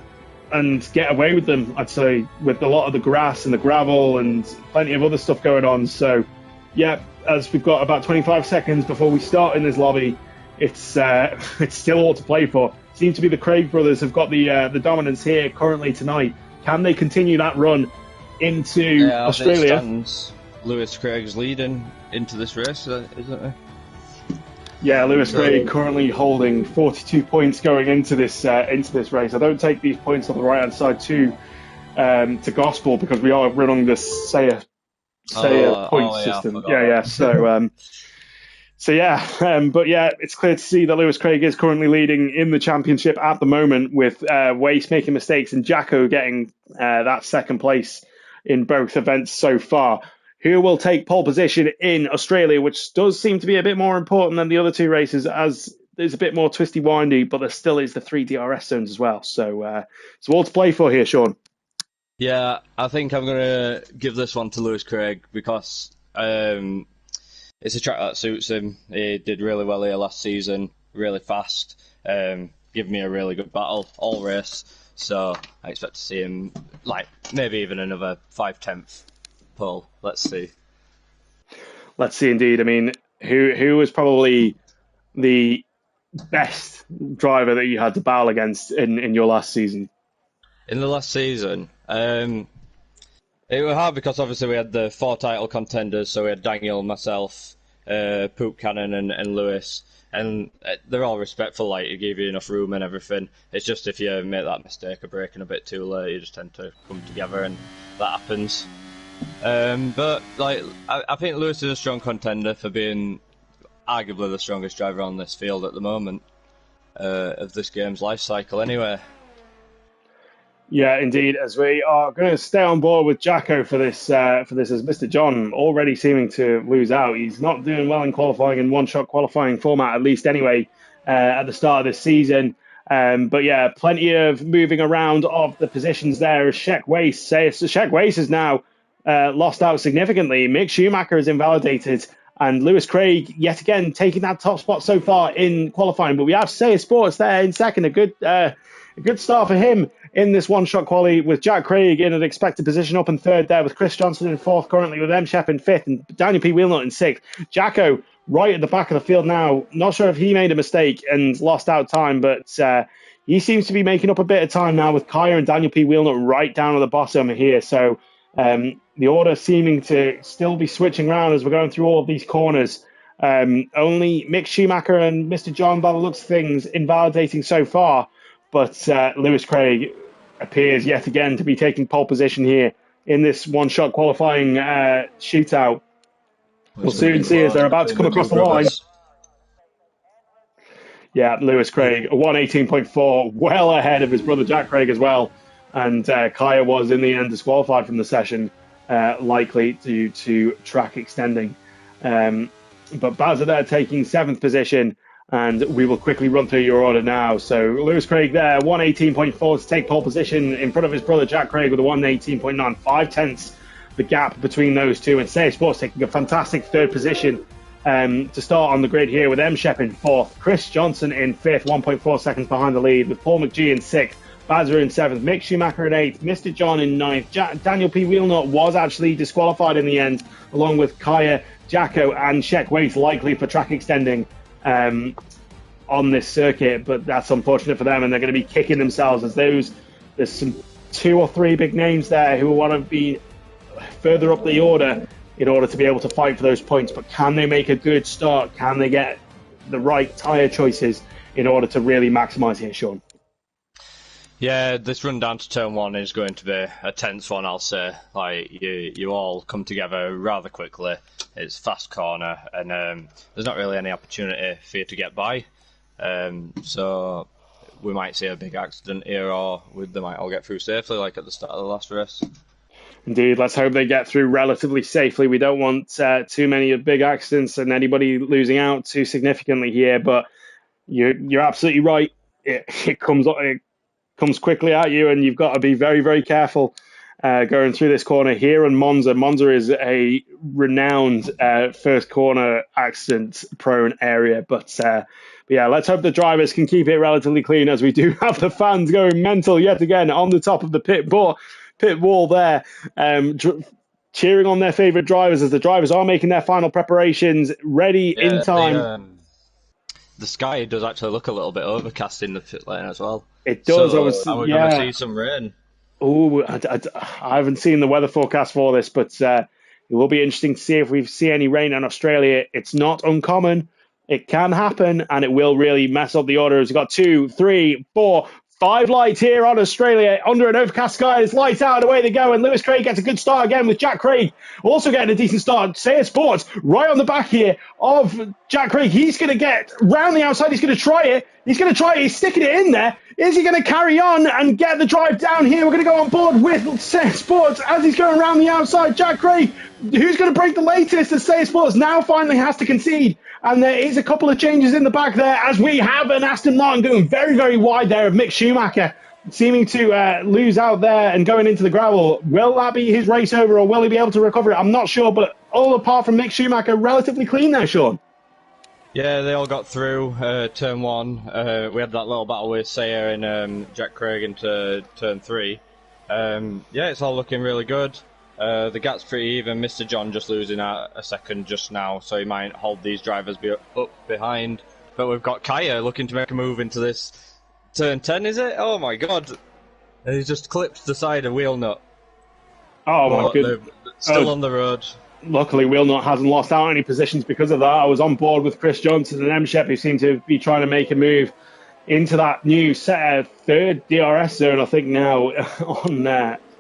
and get away with them, I'd say, with a lot of the grass and the gravel and plenty of other stuff going on. So yeah, as we've got about 25 seconds before we start in this lobby, it's still all to play for. Seems to be the Craig brothers have got the dominance here currently tonight. Can they continue that run into Australia? Stands, Lewis Craig's leading into this race, isn't it? Yeah, Lewis Craig currently holding 42 points going into this race. I don't take these points on the right hand side to gospel because we are running this Saya point system. But yeah, it's clear to see that Lewis Craig is currently leading in the championship at the moment, with Waste making mistakes and Jacko getting that second place in both events so far. Who will take pole position in Australia, which does seem to be a bit more important than the other two races, as there's a bit more twisty-windy, but there still is the 3 DRS zones as well. So all to play for here, Sean. Yeah, I think I'm going to give this one to Lewis Craig because it's a track that suits him. He did really well here last season, really fast, give me a really good battle all race. So I expect to see him, like, maybe even another 5/10th pole. Let's see. Let's see, indeed. I mean, who was probably the best driver that you had to battle against in your last season? In the last season, it was hard because obviously we had the 4 title contenders, so we had Daniel, myself, Poop Cannon and Lewis, and they're all respectful, like, you give you enough room and everything. It's just if you make that mistake of braking a bit too late, you just tend to come together, and that happens. But like, I think Lewis is a strong contender for being arguably the strongest driver on this field at the moment of this game's life cycle. Anyway. Yeah, indeed. As we are going to stay on board with Jacko for this, as Mr. John already seeming to lose out. He's not doing well in qualifying in one-shot qualifying format, at least anyway, at the start of this season. But yeah, plenty of moving around of the positions there. Shek Weiss has now lost out significantly. Mick Schumacher is invalidated, and Lewis Craig yet again taking that top spot so far in qualifying. But we have Say Sports there in second. A good start for him in this one-shot quali, with Jack Craig in an expected position up in third there, with Chris Johnson in fourth currently, with M. Shep in fifth and Daniel P. Wheelnut in sixth. Jacko right at the back of the field now. Not sure if he made a mistake and lost out time, but he seems to be making up a bit of time now, with Kaya and Daniel P. Wheelnut right down at the bottom here. So the order seeming to still be switching around as we're going through all of these corners. Only Mick Schumacher and Mr. John, by the looks of things, invalidating so far. But Lewis Craig appears yet again to be taking pole position here in this one-shot qualifying shootout. We'll soon see as they're about to come across the line. Yeah, Lewis Craig, a 118.4, well ahead of his brother Jack Craig as well. And Kaya was in the end disqualified from the session, likely due to track extending. But Baz are there taking 7th position. And we will quickly run through your order now. So Lewis Craig there, 118.4 to take pole position in front of his brother Jack Craig with a 118.9, 5/10 the gap between those two. And Say Sports taking a fantastic third position to start on the grid here, with M. Shep in fourth, Chris Johnson in fifth, 1.4 seconds behind the lead, with Paul McGee in sixth, Bazza in seventh, Mick Schumacher in eighth, Mr. John in ninth. Daniel P. Wheelnut was actually disqualified in the end, along with Kaya, Jacko, and Shek Weiss, likely for track extending on this circuit, but that's unfortunate for them, and they're going to be kicking themselves as there's some 2 or 3 big names there who want to be further up the order in order to be able to fight for those points. But can they make a good start? Can they get the right tyre choices in order to really maximise here, Sean? Yeah, this run down to turn 1 is going to be a tense one, I'll say. Like, you all come together rather quickly. It's fast corner, and there's not really any opportunity for you to get by. So we might see a big accident here, or they might all get through safely, like at the start of the last race. Indeed, let's hope they get through relatively safely. We don't want too many big accidents and anybody losing out too significantly here, but you're absolutely right. It comes quickly at you, and you've got to be very, very careful going through this corner here. And Monza is a renowned first corner accident prone area, but yeah, let's hope the drivers can keep it relatively clean, as we do have the fans going mental yet again on the top of the pit wall there, cheering on their favourite drivers as the drivers are making their final preparations ready in time. The sky does actually look a little bit overcast in the pit lane as well. It does. So we're going to see some rain. Oh, I haven't seen the weather forecast for this, but it will be interesting to see if we see any rain in Australia. It's not uncommon. It can happen, and it will really mess up the order. We've got 2, 3, 4, 5 lights here on Australia under an overcast sky. It's lights out, away they go, and Lewis Craig gets a good start again, with Jack Craig also getting a decent start. Say Sports right on the back here of Jack Craig. He's going to get round the outside. He's going to try it. He's sticking it in there. Is he going to carry on and get the drive down here? We're going to go on board with Say Sports as he's going around the outside. Jack Craig, who's going to break the latest as Say Sports now finally has to concede. And there is a couple of changes in the back there, as we have an Aston Martin going very, very wide there of Mick Schumacher, seeming to lose out there and going into the gravel. Will that be his race over, or will he be able to recover it? I'm not sure, but all apart from Mick Schumacher, relatively clean there, Sean. Yeah, they all got through turn 1. We had that little battle with Sayer and Jack Craig into turn 3. Yeah, it's all looking really good. The gap's pretty even. Mr. John just losing out a second just now, so he might hold these drivers up behind. But we've got Kaya looking to make a move into this turn 10, is it? Oh my god. And he's just clipped the side of Wheelnut. Oh my goodness. Still on the road. Luckily, Wheelnut hasn't lost out any positions because of that. I was on board with Chris Johnson and M. Shep, who seem to be trying to make a move into that new third DRS zone, I think, now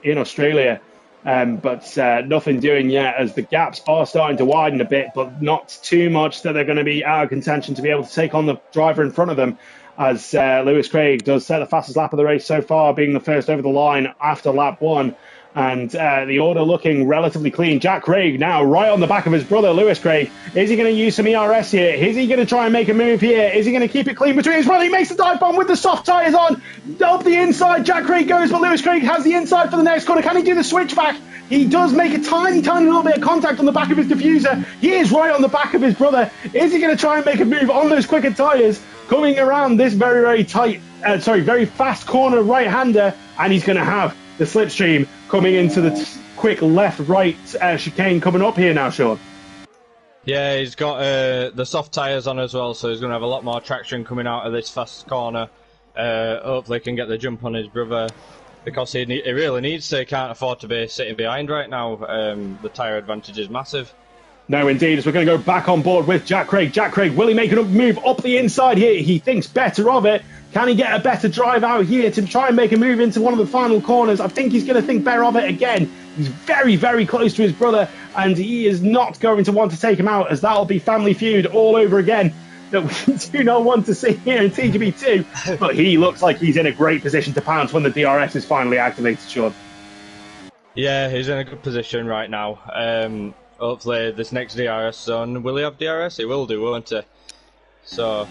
in Australia. But nothing doing yet as the gaps are starting to widen a bit, but not too much that they're going to be out of contention to be able to take on the driver in front of them. As Lewis Craig does set the fastest lap of the race so far, being the first over the line after lap one. And the order looking relatively clean. Jack Craig now right on the back of his brother, Lewis Craig. Is he going to use some ERS here? Is he going to try and make a move here? Is he going to keep it clean between his brother? He makes the dive bomb with the soft tyres on. Up the inside, Jack Craig goes, but Lewis Craig has the inside for the next corner. Can he do the switchback? He does make a tiny little bit of contact on the back of his diffuser. He is right on the back of his brother. Is he going to try and make a move on those quicker tyres? Coming around this very fast corner right-hander, and he's going to have the slipstream coming into the quick left-right chicane coming up here now, Sean. Yeah, he's got the soft tyres on as well, so he's going to have a lot more traction coming out of this fast corner. Hopefully he can get the jump on his brother, because he really needs to. He can't afford to be sitting behind right now. The tyre advantage is massive. No, indeed, as we're going to go back on board with Jack Craig. Jack Craig, will he make a move up the inside here? He thinks better of it. Can he get a better drive out here to try and make a move into one of the final corners? I think he's going to think better of it again. He's very close to his brother, and he is not going to want to take him out, as that'll be family feud all over again that we do not want to see here in TGB2. But he looks like he's in a great position to pounce when the DRS is finally activated, Sean. Yeah, he's in a good position right now. Hopefully this next DRS zone, will he have DRS? He will do, won't he? So,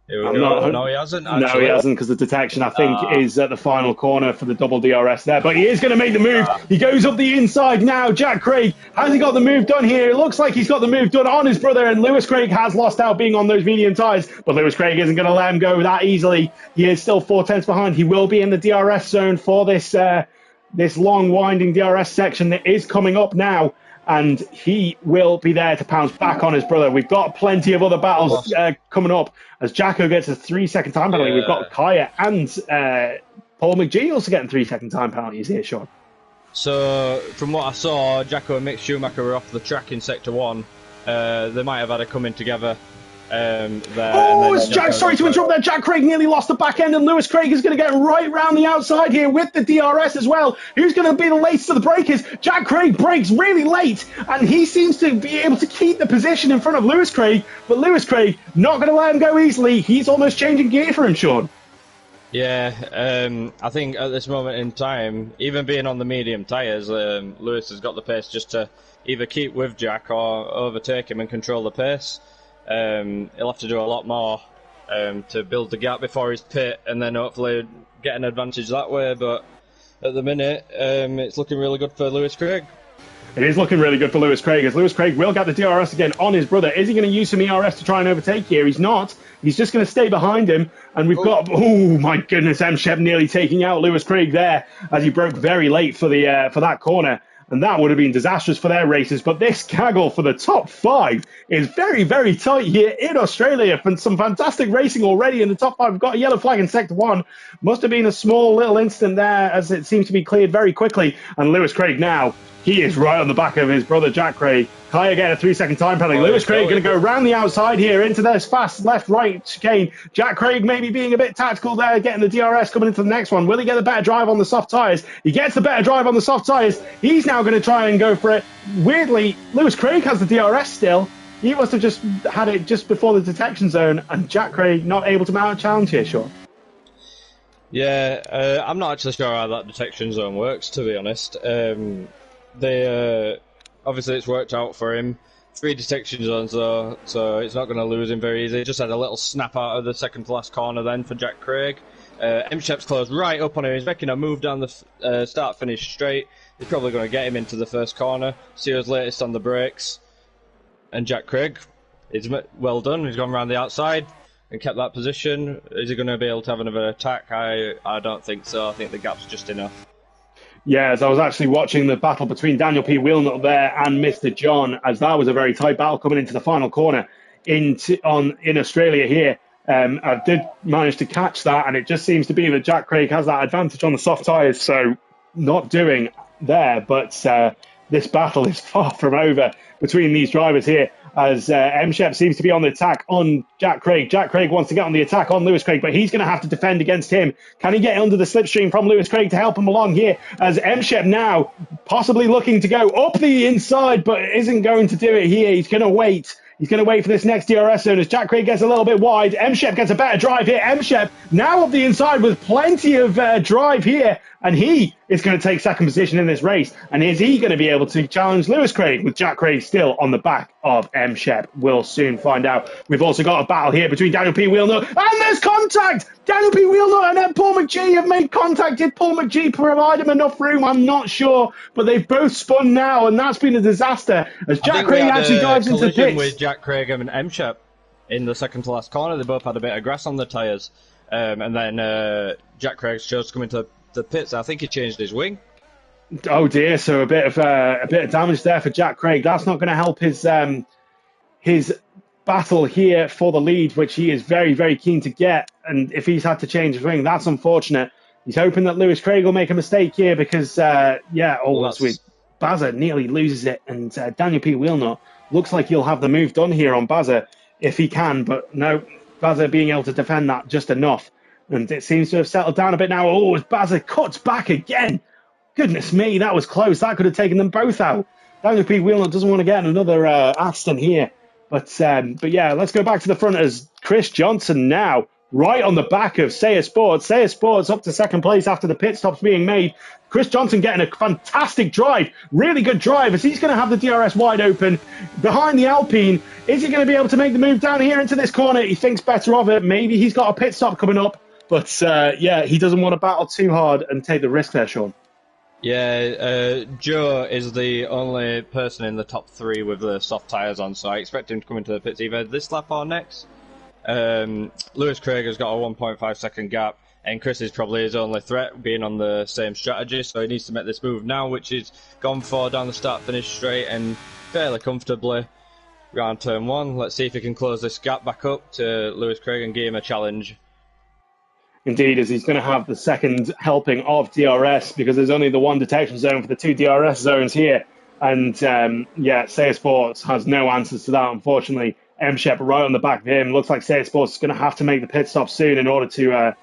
here we go. No, he hasn't, actually. No, he hasn't, because the detection, I think, is at the final corner for the double DRS there. But he is going to make the move. He goes up the inside now. Jack Craig, has he got the move done here? It looks like he's got the move done on his brother, and Lewis Craig has lost out being on those medium tyres. But Lewis Craig isn't going to let him go that easily. He is still 4 tenths behind. He will be in the DRS zone for this long, winding DRS section that is coming up now. And he will be there to pounce back on his brother. We've got plenty of other battles coming up as Jacko gets a 3-second time penalty. We've got Kaya and Paul McGee also getting 3-second time penalties here, Sean. So, from what I saw, Jacko and Mick Schumacher were off the track in Sector 1. They might have had a coming together there. It's Jack, sorry to interrupt there. Jack Craig nearly lost the back end, and Lewis Craig is going to get right round the outside here with the DRS as well. Who's going to be the latest of the breakers? Jack Craig breaks really late, and he seems to be able to keep the position in front of Lewis Craig, but Lewis Craig not going to let him go easily. He's almost changing gear for him, Sean. Yeah, I think at this moment in time, even being on the medium tyres, Lewis has got the pace just to either keep with Jack or overtake him and control the pace. He'll have to do a lot more to build the gap before his pit, and then hopefully get an advantage that way. But at the minute, it's looking really good for Lewis Craig. It is looking really good for Lewis Craig, as Lewis Craig will get the DRS again on his brother. Is he going to use some ERS to try and overtake here? He's not. He's just going to stay behind him. And we've got, oh my goodness, M-Shep nearly taking out Lewis Craig there as he broke very late for that corner. And that would have been disastrous for their races. But this gaggle for the top 5 is very tight here in Australia. Some fantastic racing already in the top 5. We've got a yellow flag in Sector 1. Must have been a small little incident there, as it seems to be cleared very quickly. And Lewis Craig now, he is right on the back of his brother Jack Craig. Kaya get a 3-second time penalty. Lewis Craig going to go round the outside here into this fast left-right chicane. Jack Craig maybe being a bit tactical there, getting the DRS coming into the next one. Will he get a better drive on the soft tyres? He gets the better drive on the soft tyres. He's now going to try and go for it. Weirdly, Lewis Craig has the DRS still. He must have just had it just before the detection zone, and Jack Craig not able to mount a challenge here, Sean. Yeah, I'm not actually sure how that detection zone works, to be honest. Obviously it's worked out for him. 3 detection zones though, so it's not going to lose him very easily. Just had a little snap out of the second to last corner then for Jack Craig. M-Shep's closed right up on him. He's making a move down the start-finish straight. He's probably going to get him into the first corner. Seo's latest on the brakes. And Jack Craig, it's well done. He's gone around the outside and kept that position. Is he going to be able to have another attack? I don't think so. I think the gap's just enough. Yeah, as I was actually watching the battle between Daniel P. Wheelnut there and Mr. John, as that was a very tight battle coming into the final corner in Australia here. I did manage to catch that, and it just seems to be that Jack Craig has that advantage on the soft tyres, so not doing there. But this battle is far from over between these drivers here. as M-Shep seems to be on the attack on Jack Craig. Jack Craig wants to get on the attack on Lewis Craig, but he's going to have to defend against him. Can he get under the slipstream from Lewis Craig to help him along here, as M-Shep now possibly looking to go up the inside, but isn't going to do it here. He's going to wait. He's going to wait for this next DRS zone as Jack Craig gets a little bit wide. M-Shep gets a better drive here. M-Shep now up the inside with plenty of drive here, and he is going to take second position in this race. And is he going to be able to challenge Lewis Craig with Jack Craig still on the back of M-Shep? We'll soon find out. We've also got a battle here between Daniel P. Wheelnut and there's contact! Daniel P. Wheelnut and then Paul McGee have made contact. Did Paul McGee provide him enough room? I'm not sure, but they've both spun now, and that's been a disaster as Jack Craig actually dives into the pits. With Jack Craig and M-Shep in the second to last corner, they both had a bit of grass on the tyres, and then Jack Craig chose to come into the pits. I think he changed his wing. Oh dear! So a bit of damage there for Jack Craig. That's not going to help his battle here for the lead, which he is very, very keen to get. And if he's had to change his wing, that's unfortunate. He's hoping that Lewis Craig will make a mistake here because, sweet. Bazza nearly loses it, and Daniel P. Wheelnut looks like he'll have the move done here on Bazza if he can, but no, Bazza being able to defend that just enough. And it seems to have settled down a bit now. Oh, as Bazza cuts back again. Goodness me, that was close. That could have taken them both out. Daniel P. Wheelnut doesn't want to get another accident here. But yeah, let's go back to the front as Chris Johnson now right on the back of Seiya Sports. Seiya Sports up to second place after the pit stops being made. Chris Johnson getting a fantastic drive, really good drive as he's going to have the DRS wide open behind the Alpine. Is he going to be able to make the move down here into this corner? He thinks better of it. Maybe he's got a pit stop coming up. But he doesn't want to battle too hard and take the risk there, Sean. Yeah, Joe is the only person in the top three with the soft tyres on, so I expect him to come into the pits either this lap or next. Lewis Craig has got a 1.5 second gap, and Chris is probably his only threat, being on the same strategy, so he needs to make this move now, which is gone for down the start-finish straight and fairly comfortably round turn one. Let's see if he can close this gap back up to Lewis Craig and give him a challenge. Indeed, as he's going to have the second helping of DRS because there's only the one detection zone for the two DRS zones here. And Seiya Sports has no answers to that, unfortunately. M-Shep right on the back of him. Looks like Seiya Sports is going to have to make the pit stop soon in order to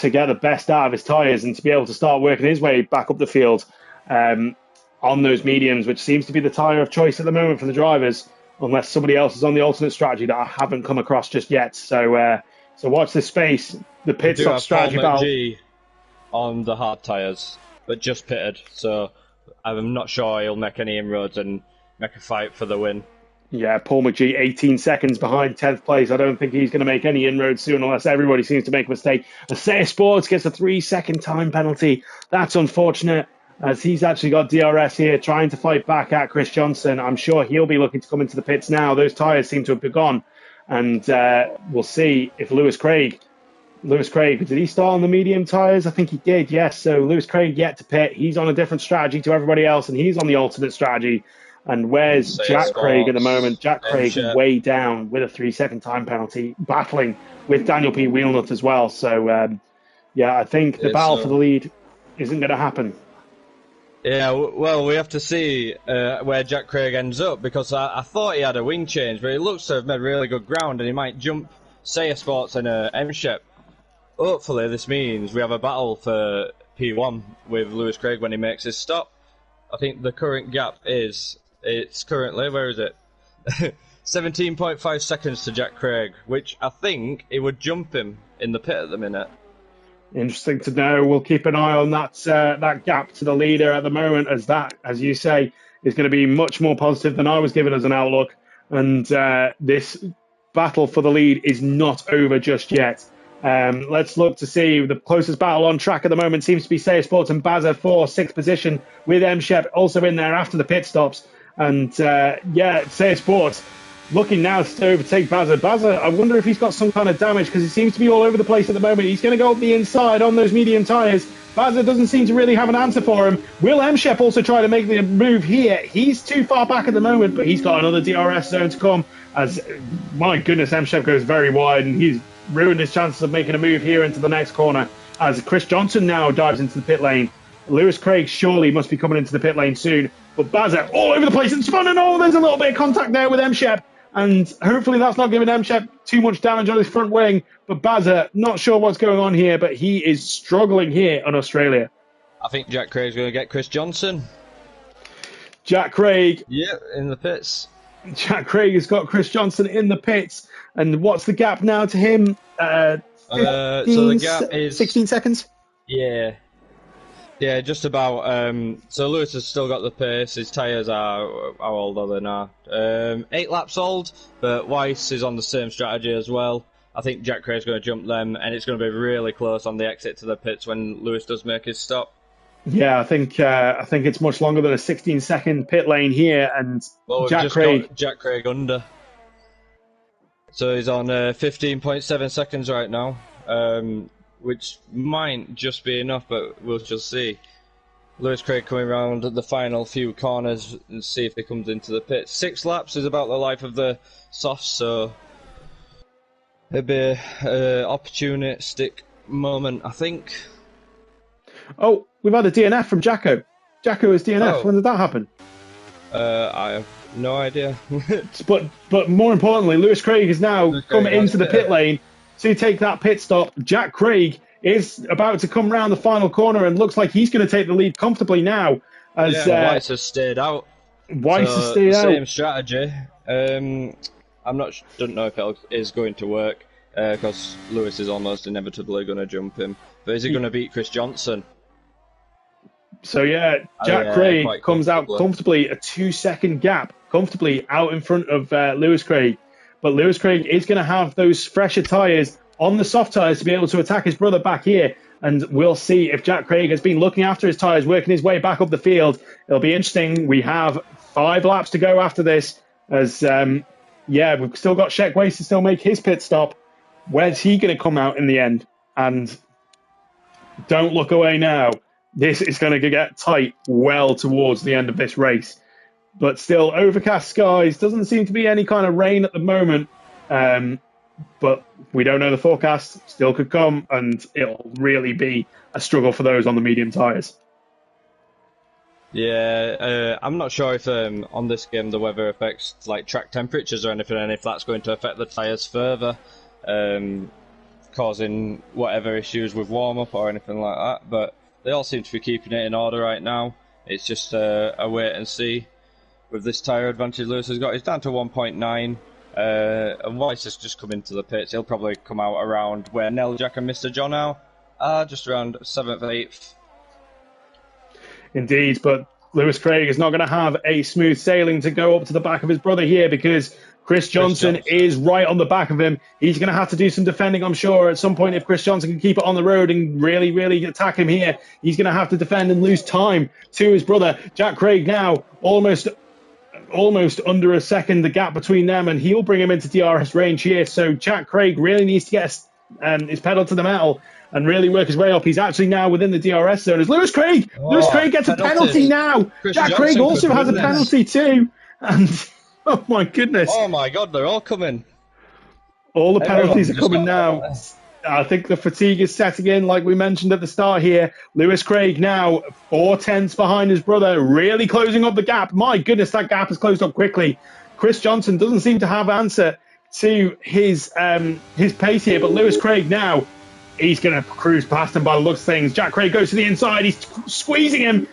get the best out of his tyres and to be able to start working his way back up the field on those mediums, which seems to be the tyre of choice at the moment for the drivers, unless somebody else is on the alternate strategy that I haven't come across just yet. So watch this space. The pit stop strategy battle on the hard tyres, but just pitted. So I'm not sure he'll make any inroads and make a fight for the win. Yeah, Paul McGee, 18 seconds behind 10th place. I don't think he's going to make any inroads soon unless everybody seems to make a mistake. Seiya Sports gets a 3-second time penalty. That's unfortunate, as he's actually got DRS here trying to fight back at Chris Johnson. I'm sure he'll be looking to come into the pits now. Those tyres seem to have gone. And we'll see if Lewis Craig, did he start on the medium tyres? I think he did, yes. So Lewis Craig yet to pit. He's on a different strategy to everybody else, and he's on the alternate strategy. And where's Jack Craig at the moment? Jack Craig way down with a 3-second time penalty, battling with Daniel P. Wheelnut as well. So, I think the battle for the lead isn't going to happen. Yeah, well, we have to see where Jack Craig ends up, because I thought he had a wing change, but he looks to have made really good ground, and he might jump Seiya Sports and M-Shep. Hopefully this means we have a battle for P1 with Lewis Craig when he makes his stop. I think the current gap it's currently, where is it? 17.5 seconds to Jack Craig, which I think it would jump him in the pit at the minute. Interesting to know. We'll keep an eye on that gap to the leader at the moment, as that, as you say, is going to be much more positive than I was given as an outlook. And this battle for the lead is not over just yet. Let's look to see the closest battle on track at the moment seems to be Seiya Sports and Bazza for 6th position, with M-Shep also in there after the pit stops. And Seiya Sports looking now to overtake Bazza. Bazza, I wonder if he's got some kind of damage, because he seems to be all over the place at the moment. He's going to go up the inside on those medium tyres. Bazza doesn't seem to really have an answer for him. Will M-Shep also try to make the move here? He's too far back at the moment, but he's got another DRS zone to come, as, my goodness, M-Shep goes very wide, and he's ruined his chances of making a move here into the next corner, as Chris Johnson now dives into the pit lane. Lewis Craig surely must be coming into the pit lane soon. But Bazza all over the place and spun, and there's a little bit of contact there with M-Shep. And hopefully that's not giving M-Shep too much damage on his front wing. But Bazza, not sure what's going on here, but he is struggling here on Australia. I think Jack Craig's going to get Chris Johnson. Jack Craig. Yeah, in the pits. Jack Craig has got Chris Johnson in the pits. And what's the gap now to him? 15, so the gap is 16 seconds? Yeah. Yeah, just about. So Lewis has still got the pace. His tyres are, how old are they now? 8 laps old, but Weiss is on the same strategy as well. I think Jack Craig's going to jump them, and it's going to be really close on the exit to the pits when Lewis does make his stop. Yeah, I think it's much longer than a 16-second pit lane here, and Jack Craig under. So he's on 15.7 seconds right now. Which might just be enough, but we'll just see. Lewis Craig coming around the final few corners and see if he comes into the pits. 6 laps is about the life of the softs, so it'll be an opportunistic moment, I think. Oh, we've had a DNF from Jacko. Jacko is DNF. When did that happen? I have no idea. but more importantly, Lewis Craig is now coming into the pit lane to take that pit stop. Jack Craig is about to come round the final corner and looks like he's going to take the lead comfortably now. As Weiss has stayed out. Same strategy. Don't know if it is going to work because Lewis is almost inevitably going to jump him. But is he going to beat Chris Johnson? So yeah, Jack Craig comes out comfortably, a 2-second gap, comfortably out in front of Lewis Craig. But Lewis Craig is going to have those fresher tyres on the soft tyres to be able to attack his brother back here. And we'll see if Jack Craig has been looking after his tyres, working his way back up the field. It'll be interesting. We have 5 laps to go after this. As, we've still got Shek Weiss to still make his pit stop. Where's he going to come out in the end? And don't look away now. This is going to get tight well towards the end of this race. But still, overcast skies. Doesn't seem to be any kind of rain at the moment. But we don't know the forecast. Still could come, and it'll really be a struggle for those on the medium tyres. Yeah, I'm not sure if on this game the weather affects like track temperatures or anything, and if that's going to affect the tyres further, causing whatever issues with warm-up or anything like that. But they all seem to be keeping it in order right now. It's just a wait and see. With this tyre advantage Lewis has got, he's down to 1.9. And Weiss has just come into the pits. He'll probably come out around where Jack and Mr. John are, just around 7th, 8th. Indeed, but Lewis Craig is not going to have a smooth sailing to go up to the back of his brother here because Chris Johnson is right on the back of him. He's going to have to do some defending, I'm sure, at some point. If Chris Johnson can keep it on the road and really, really attack him here, he's going to have to defend and lose time to his brother. Jack Craig now almost under a second, the gap between them, and he'll bring him into DRS range here. So Jack Craig really needs to get his pedal to the metal and really work his way up. He's actually now within the DRS zone. As Lewis Craig gets a penalty now. Jack Craig also has a penalty too. And oh my goodness. Oh my God, they're all coming. All the penalties are coming now. I think the fatigue is setting in, like we mentioned at the start here. Lewis Craig now 4 tenths behind his brother, really closing up the gap. My goodness, that gap has closed up quickly. Chris Johnson doesn't seem to have answer to his pace here, but Lewis Craig now, he's going to cruise past him by the looks of things. Jack Craig goes to the inside. He's squeezing him.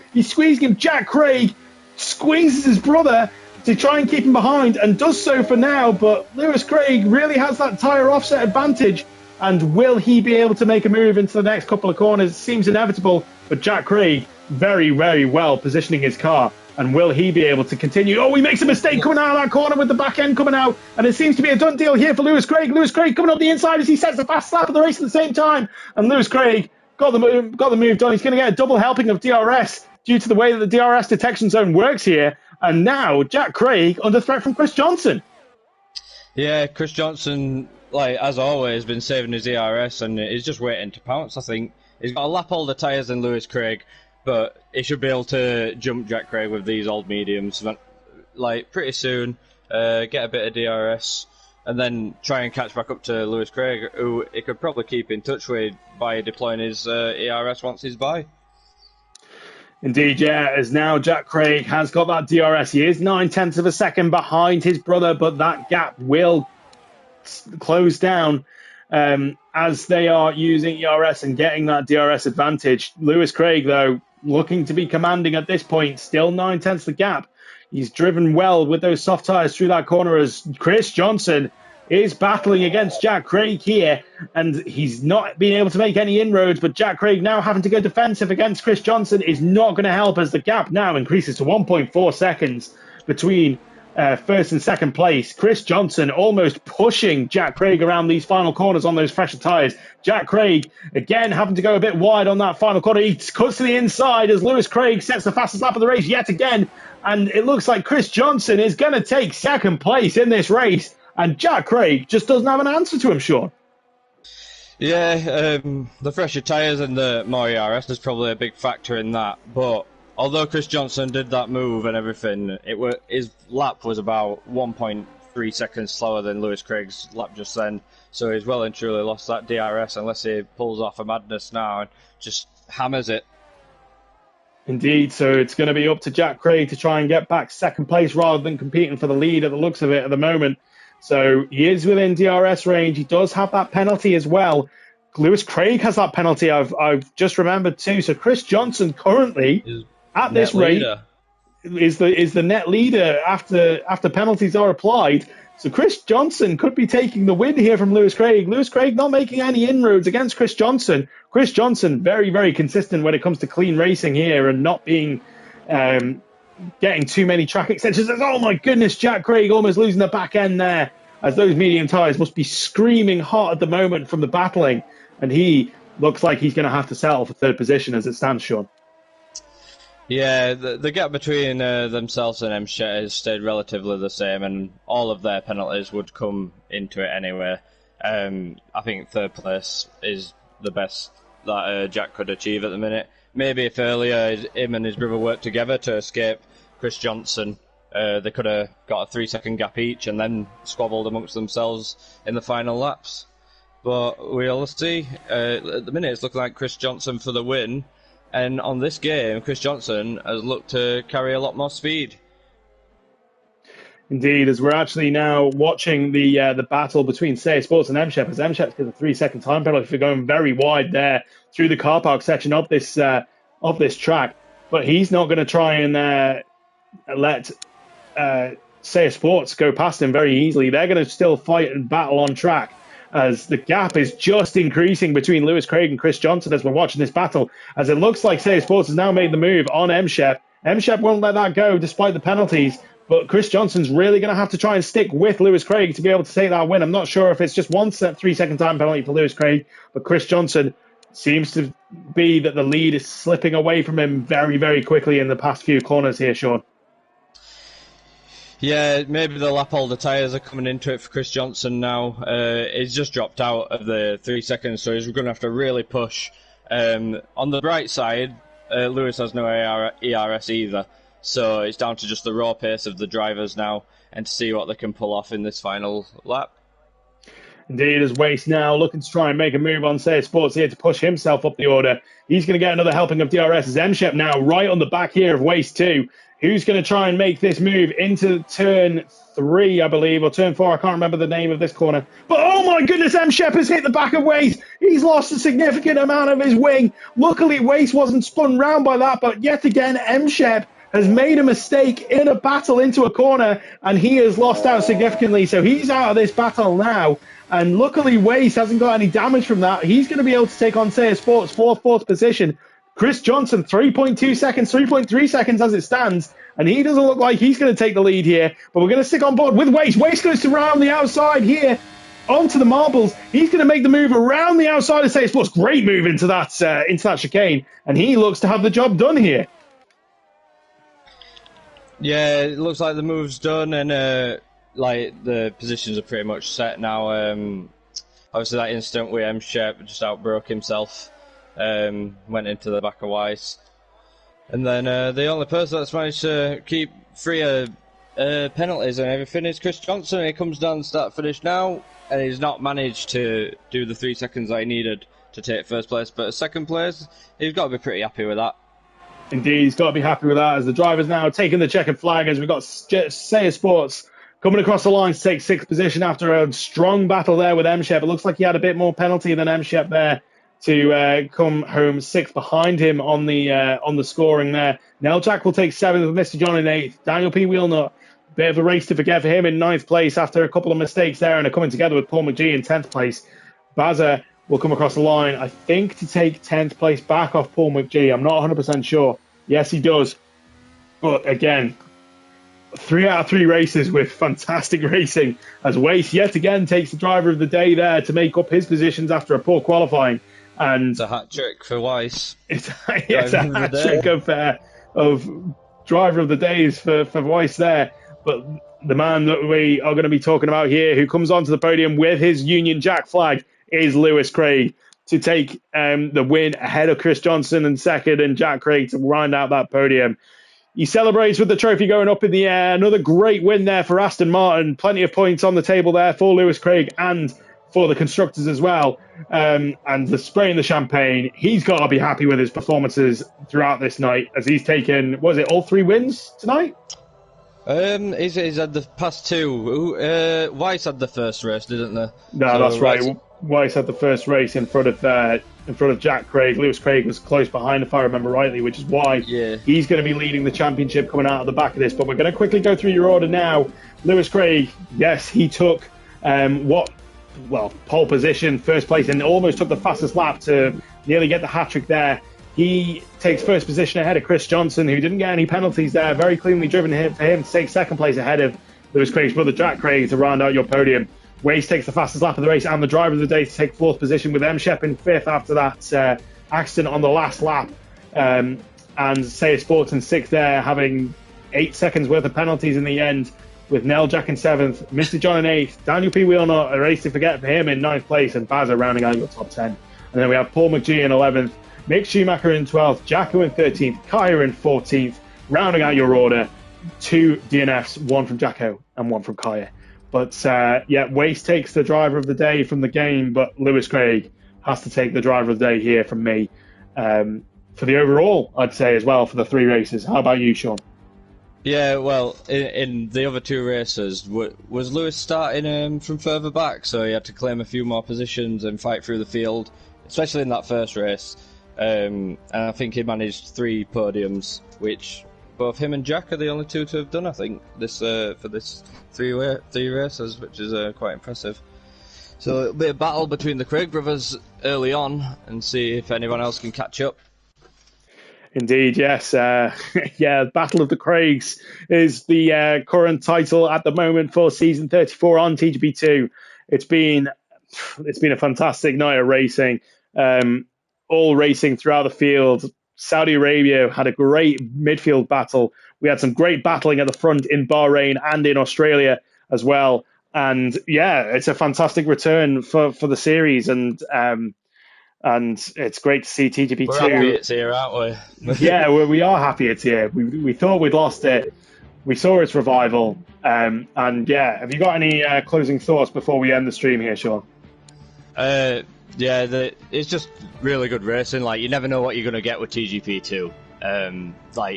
Jack Craig squeezes his brother to try and keep him behind and does so for now, but Lewis Craig really has that tyre offset advantage. And will he be able to make a move into the next couple of corners? It seems inevitable, but Jack Craig very, very well positioning his car. And will he be able to continue? Oh, he makes a mistake coming out of that corner with the back end coming out. And it seems to be a done deal here for Lewis Craig. Lewis Craig coming up the inside as he sets the fast lap of the race at the same time. And Lewis Craig got the move done. He's going to get a double helping of DRS due to the way that the DRS detection zone works here. And now Jack Craig under threat from Chris Johnson. Yeah, Chris Johnson, like as always, been saving his DRS and he's just waiting to pounce. I think he's got a lap older tyres than Lewis Craig, but he should be able to jump Jack Craig with these old mediums, like pretty soon. Get a bit of DRS and then try and catch back up to Lewis Craig, who he could probably keep in touch with by deploying his ERS once he's by. Indeed, yeah, as now Jack Craig has got that DRS. He is 9/10 of a second behind his brother, but that gap will close down as they are using ERS and getting that DRS advantage. Lewis Craig, though, looking to be commanding at this point, still 9/10 the gap. He's driven well with those soft tyres through that corner as Chris Johnson is battling against Jack Craig here, and he's not been able to make any inroads, but Jack Craig now having to go defensive against Chris Johnson is not going to help as the gap now increases to 1.4 seconds between first and second place. Chris Johnson almost pushing Jack Craig around these final corners on those fresher tyres. Jack Craig, again, having to go a bit wide on that final corner. He cuts to the inside as Lewis Craig sets the fastest lap of the race yet again, and it looks like Chris Johnson is going to take second place in this race. And Jack Craig just doesn't have an answer to him, Sean. Yeah, the fresher tyres and the more ERS is probably a big factor in that. But although Chris Johnson did that move and everything, his lap was about 1.3 seconds slower than Lewis Craig's lap just then. So he's well and truly lost that DRS unless he pulls off a madness now and just hammers it. Indeed, so it's going to be up to Jack Craig to try and get back second place rather than competing for the lead at the looks of it at the moment. So he is within DRS range. He does have that penalty as well. Lewis Craig has that penalty. I've just remembered too. So Chris Johnson currently at this rate is the net leader after penalties are applied. So Chris Johnson could be taking the win here from Lewis Craig. Lewis Craig not making any inroads against Chris Johnson. Chris Johnson very, very consistent when it comes to clean racing here and not being getting too many track extensions. Oh my goodness, Jack Craig almost losing the back end there as those medium tyres must be screaming hot at the moment from the battling, and he looks like he's going to have to settle for third position as it stands, Sean. Yeah, the gap between themselves and M-Shet has stayed relatively the same, and all of their penalties would come into it anyway. I think third place is the best that Jack could achieve at the minute. Maybe if earlier him and his brother worked together to escape Chris Johnson, they could have got a 3-second gap each and then squabbled amongst themselves in the final laps. But we'll see. At the minute, it's looking like Chris Johnson for the win. And on this game, Chris Johnson has looked to carry a lot more speed. Indeed, as we're actually now watching the battle between Say Sports and M-Shep, as M-Shep gets a 3-second time penalty for going very wide there through the car park section of this track. But he's not going to try and let Say Sports go past him very easily. They're going to still fight and battle on track as the gap is just increasing between Lewis Craig and Chris Johnson as we're watching this battle, as it looks like Say Sports has now made the move on M-Shep. M-Shep won't let that go despite the penalties. But Chris Johnson's really going to have to try and stick with Lewis Craig to be able to take that win. I'm not sure if it's just one 3-second time penalty for Lewis Craig, but Chris Johnson seems to be that the lead is slipping away from him very, very quickly in the past few corners here, Sean. Yeah, maybe the lap holder tyres are coming into it for Chris Johnson now. He's just dropped out of the 3 seconds, so he's going to have to really push. On the bright side, Lewis has no ERS either. So it's down to just the raw pace of the drivers now and to see what they can pull off in this final lap. Indeed, as Waste now looking to try and make a move on Say Sports here to push himself up the order. He's going to get another helping of DRS as M-Shep now right on the back here of Waste 2. Who's going to try and make this move into turn 3, I believe, or turn 4. I can't remember the name of this corner. But oh my goodness, M-Shep has hit the back of Waste. He's lost a significant amount of his wing. Luckily, Waste wasn't spun round by that, but yet again, M-Shep has made a mistake in a battle into a corner, and he has lost out significantly. So he's out of this battle now. And luckily, Waste hasn't got any damage from that. He's going to be able to take on Say Sports' fourth position. Chris Johnson, 3.2 seconds, 3.3 seconds as it stands. And he doesn't look like he's going to take the lead here. But we're going to stick on board with Waste. Waste goes to round the outside here onto the marbles. He's going to make the move around the outside of Say Sports. Great move into that chicane. And he looks to have the job done here. Yeah, it looks like the move's done, and like the positions are pretty much set now. Obviously, that incident with M-Shep just outbroke himself, went into the back of Weiss, and then the only person that's managed to keep free of penalties and everything is Chris Johnson. He comes down start finish now, and he's not managed to do the 3 seconds that he needed to take first place, but second place, he's got to be pretty happy with that. Indeed, he's got to be happy with that as the driver's now taking the checkered flag as we've got Seiya Sports coming across the line to take sixth position after a strong battle there with M-Shep. It looks like he had a bit more penalty than M-Shep there to come home sixth behind him on the scoring there. Now Jack will take seventh with Mr. John in eighth. Daniel P. Wheelnut, bit of a race to forget for him in ninth place after a couple of mistakes there and are coming together with Paul McGee in 10th place. Baza will come across the line, I think, to take 10th place back off Paul McGee. I'm not 100% sure. Yes, he does. But again, 3 out of 3 races with fantastic racing as Wace yet again takes the driver of the day there to make up his positions after a poor qualifying. And it's a hat trick for Weiss. It's a hat trick of driver of the days for Weiss there. But the man that we are going to be talking about here, who comes onto the podium with his Union Jack flag, is Lewis Craig to take the win ahead of Chris Johnson in second and Jack Craig to round out that podium. He celebrates with the trophy going up in the air. Another great win there for Aston Martin. Plenty of points on the table there for Lewis Craig and for the constructors as well. And the spraying the champagne. He's got to be happy with his performances throughout this night as he's taken, was it all 3 wins tonight? He's had the past 2. Weiss had the first race, didn't they? No, so that's right. Weiss had the first race in front of Jack Craig. Lewis Craig was close behind, if I remember rightly, which is why he's going to be leading the championship coming out of the back of this. But we're going to quickly go through your order now. Lewis Craig, yes, he took pole position, first place, and almost took the fastest lap to nearly get the hat-trick there. He takes first position ahead of Chris Johnson, who didn't get any penalties there. Very cleanly driven for him to take second place ahead of Lewis Craig's brother Jack Craig to round out your podium. Wace takes the fastest lap of the race and the driver of the day to take fourth position with M-Shep in fifth after that accident on the last lap. And Seiya Sports in sixth there, having 8 seconds worth of penalties in the end, with Nell Jack in seventh, Mr. John in eighth, Daniel P. Wheelnut, a race to forget for him in ninth place, and Baza rounding out your top 10. And then we have Paul McGee in 11th, Mick Schumacher in 12th, Jacko in 13th, Kaya in 14th, rounding out your order, 2 DNFs, 1 from Jacko and 1 from Kaya. But Wace takes the driver of the day from the game, but Lewis Craig has to take the driver of the day here from me. For the overall, I'd say as well, for the 3 races. How about you, Sean? Yeah, well, in the other 2 races, was Lewis starting from further back, so he had to claim a few more positions and fight through the field, especially in that first race. And I think he managed 3 podiums, which both him and Jack are the only 2 to have done, I think, for this 3 races, which is quite impressive. So it'll be a battle between the Craig brothers early on and see if anyone else can catch up. Indeed, yes. Battle of the Craigs is the current title at the moment for season 34 on TGP2. It's been a fantastic night of racing. All racing throughout the field. Saudi Arabia had a great midfield battle. We had some great battling at the front in Bahrain and in Australia as well. And it's a fantastic return for the series. And it's great to see TGP2. We're happy it's here, aren't we? Yeah, we are happy it's here. We thought we'd lost it. We saw its revival. Have you got any closing thoughts before we end the stream here, Sean? It's just really good racing. Like, you never know what you're going to get with TGP2.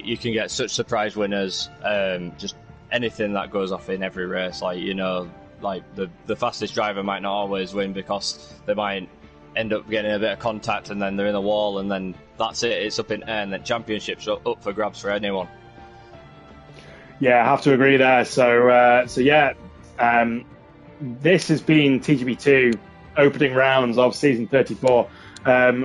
You can get such surprise winners. Just anything that goes off in every race. The fastest driver might not always win because they might end up getting a bit of contact and then they're in a wall and then that's it. It's up in air and then championships are up for grabs for anyone. Yeah, I have to agree there. This has been TGP2 opening rounds of season 34.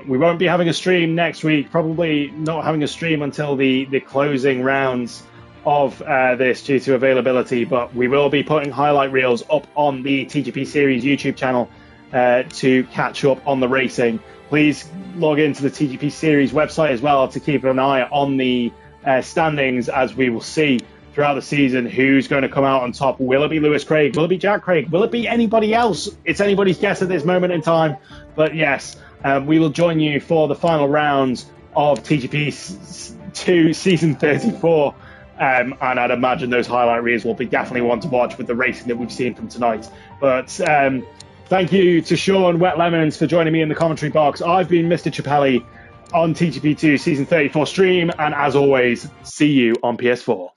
We won't be having a stream next week, probably not having a stream until the closing rounds of this due to availability, but we will be putting highlight reels up on the TGP Series YouTube channel to catch up on the racing. Please log into the TGP Series website as well to keep an eye on the standings, as we will see throughout the season who's going to come out on top. Will it be Lewis Craig? Will it be Jack Craig? Will it be anybody else? It's anybody's guess at this moment in time. But yes, we will join you for the final rounds of TGP 2 Season 34. And I'd imagine those highlight reels will be definitely one to watch with the racing that we've seen from tonight. But thank you to Sean Wet Lemons for joining me in the commentary box. I've been Mr. Chappelli. on TGP2 Season 34 stream. And as always, see you on PS4.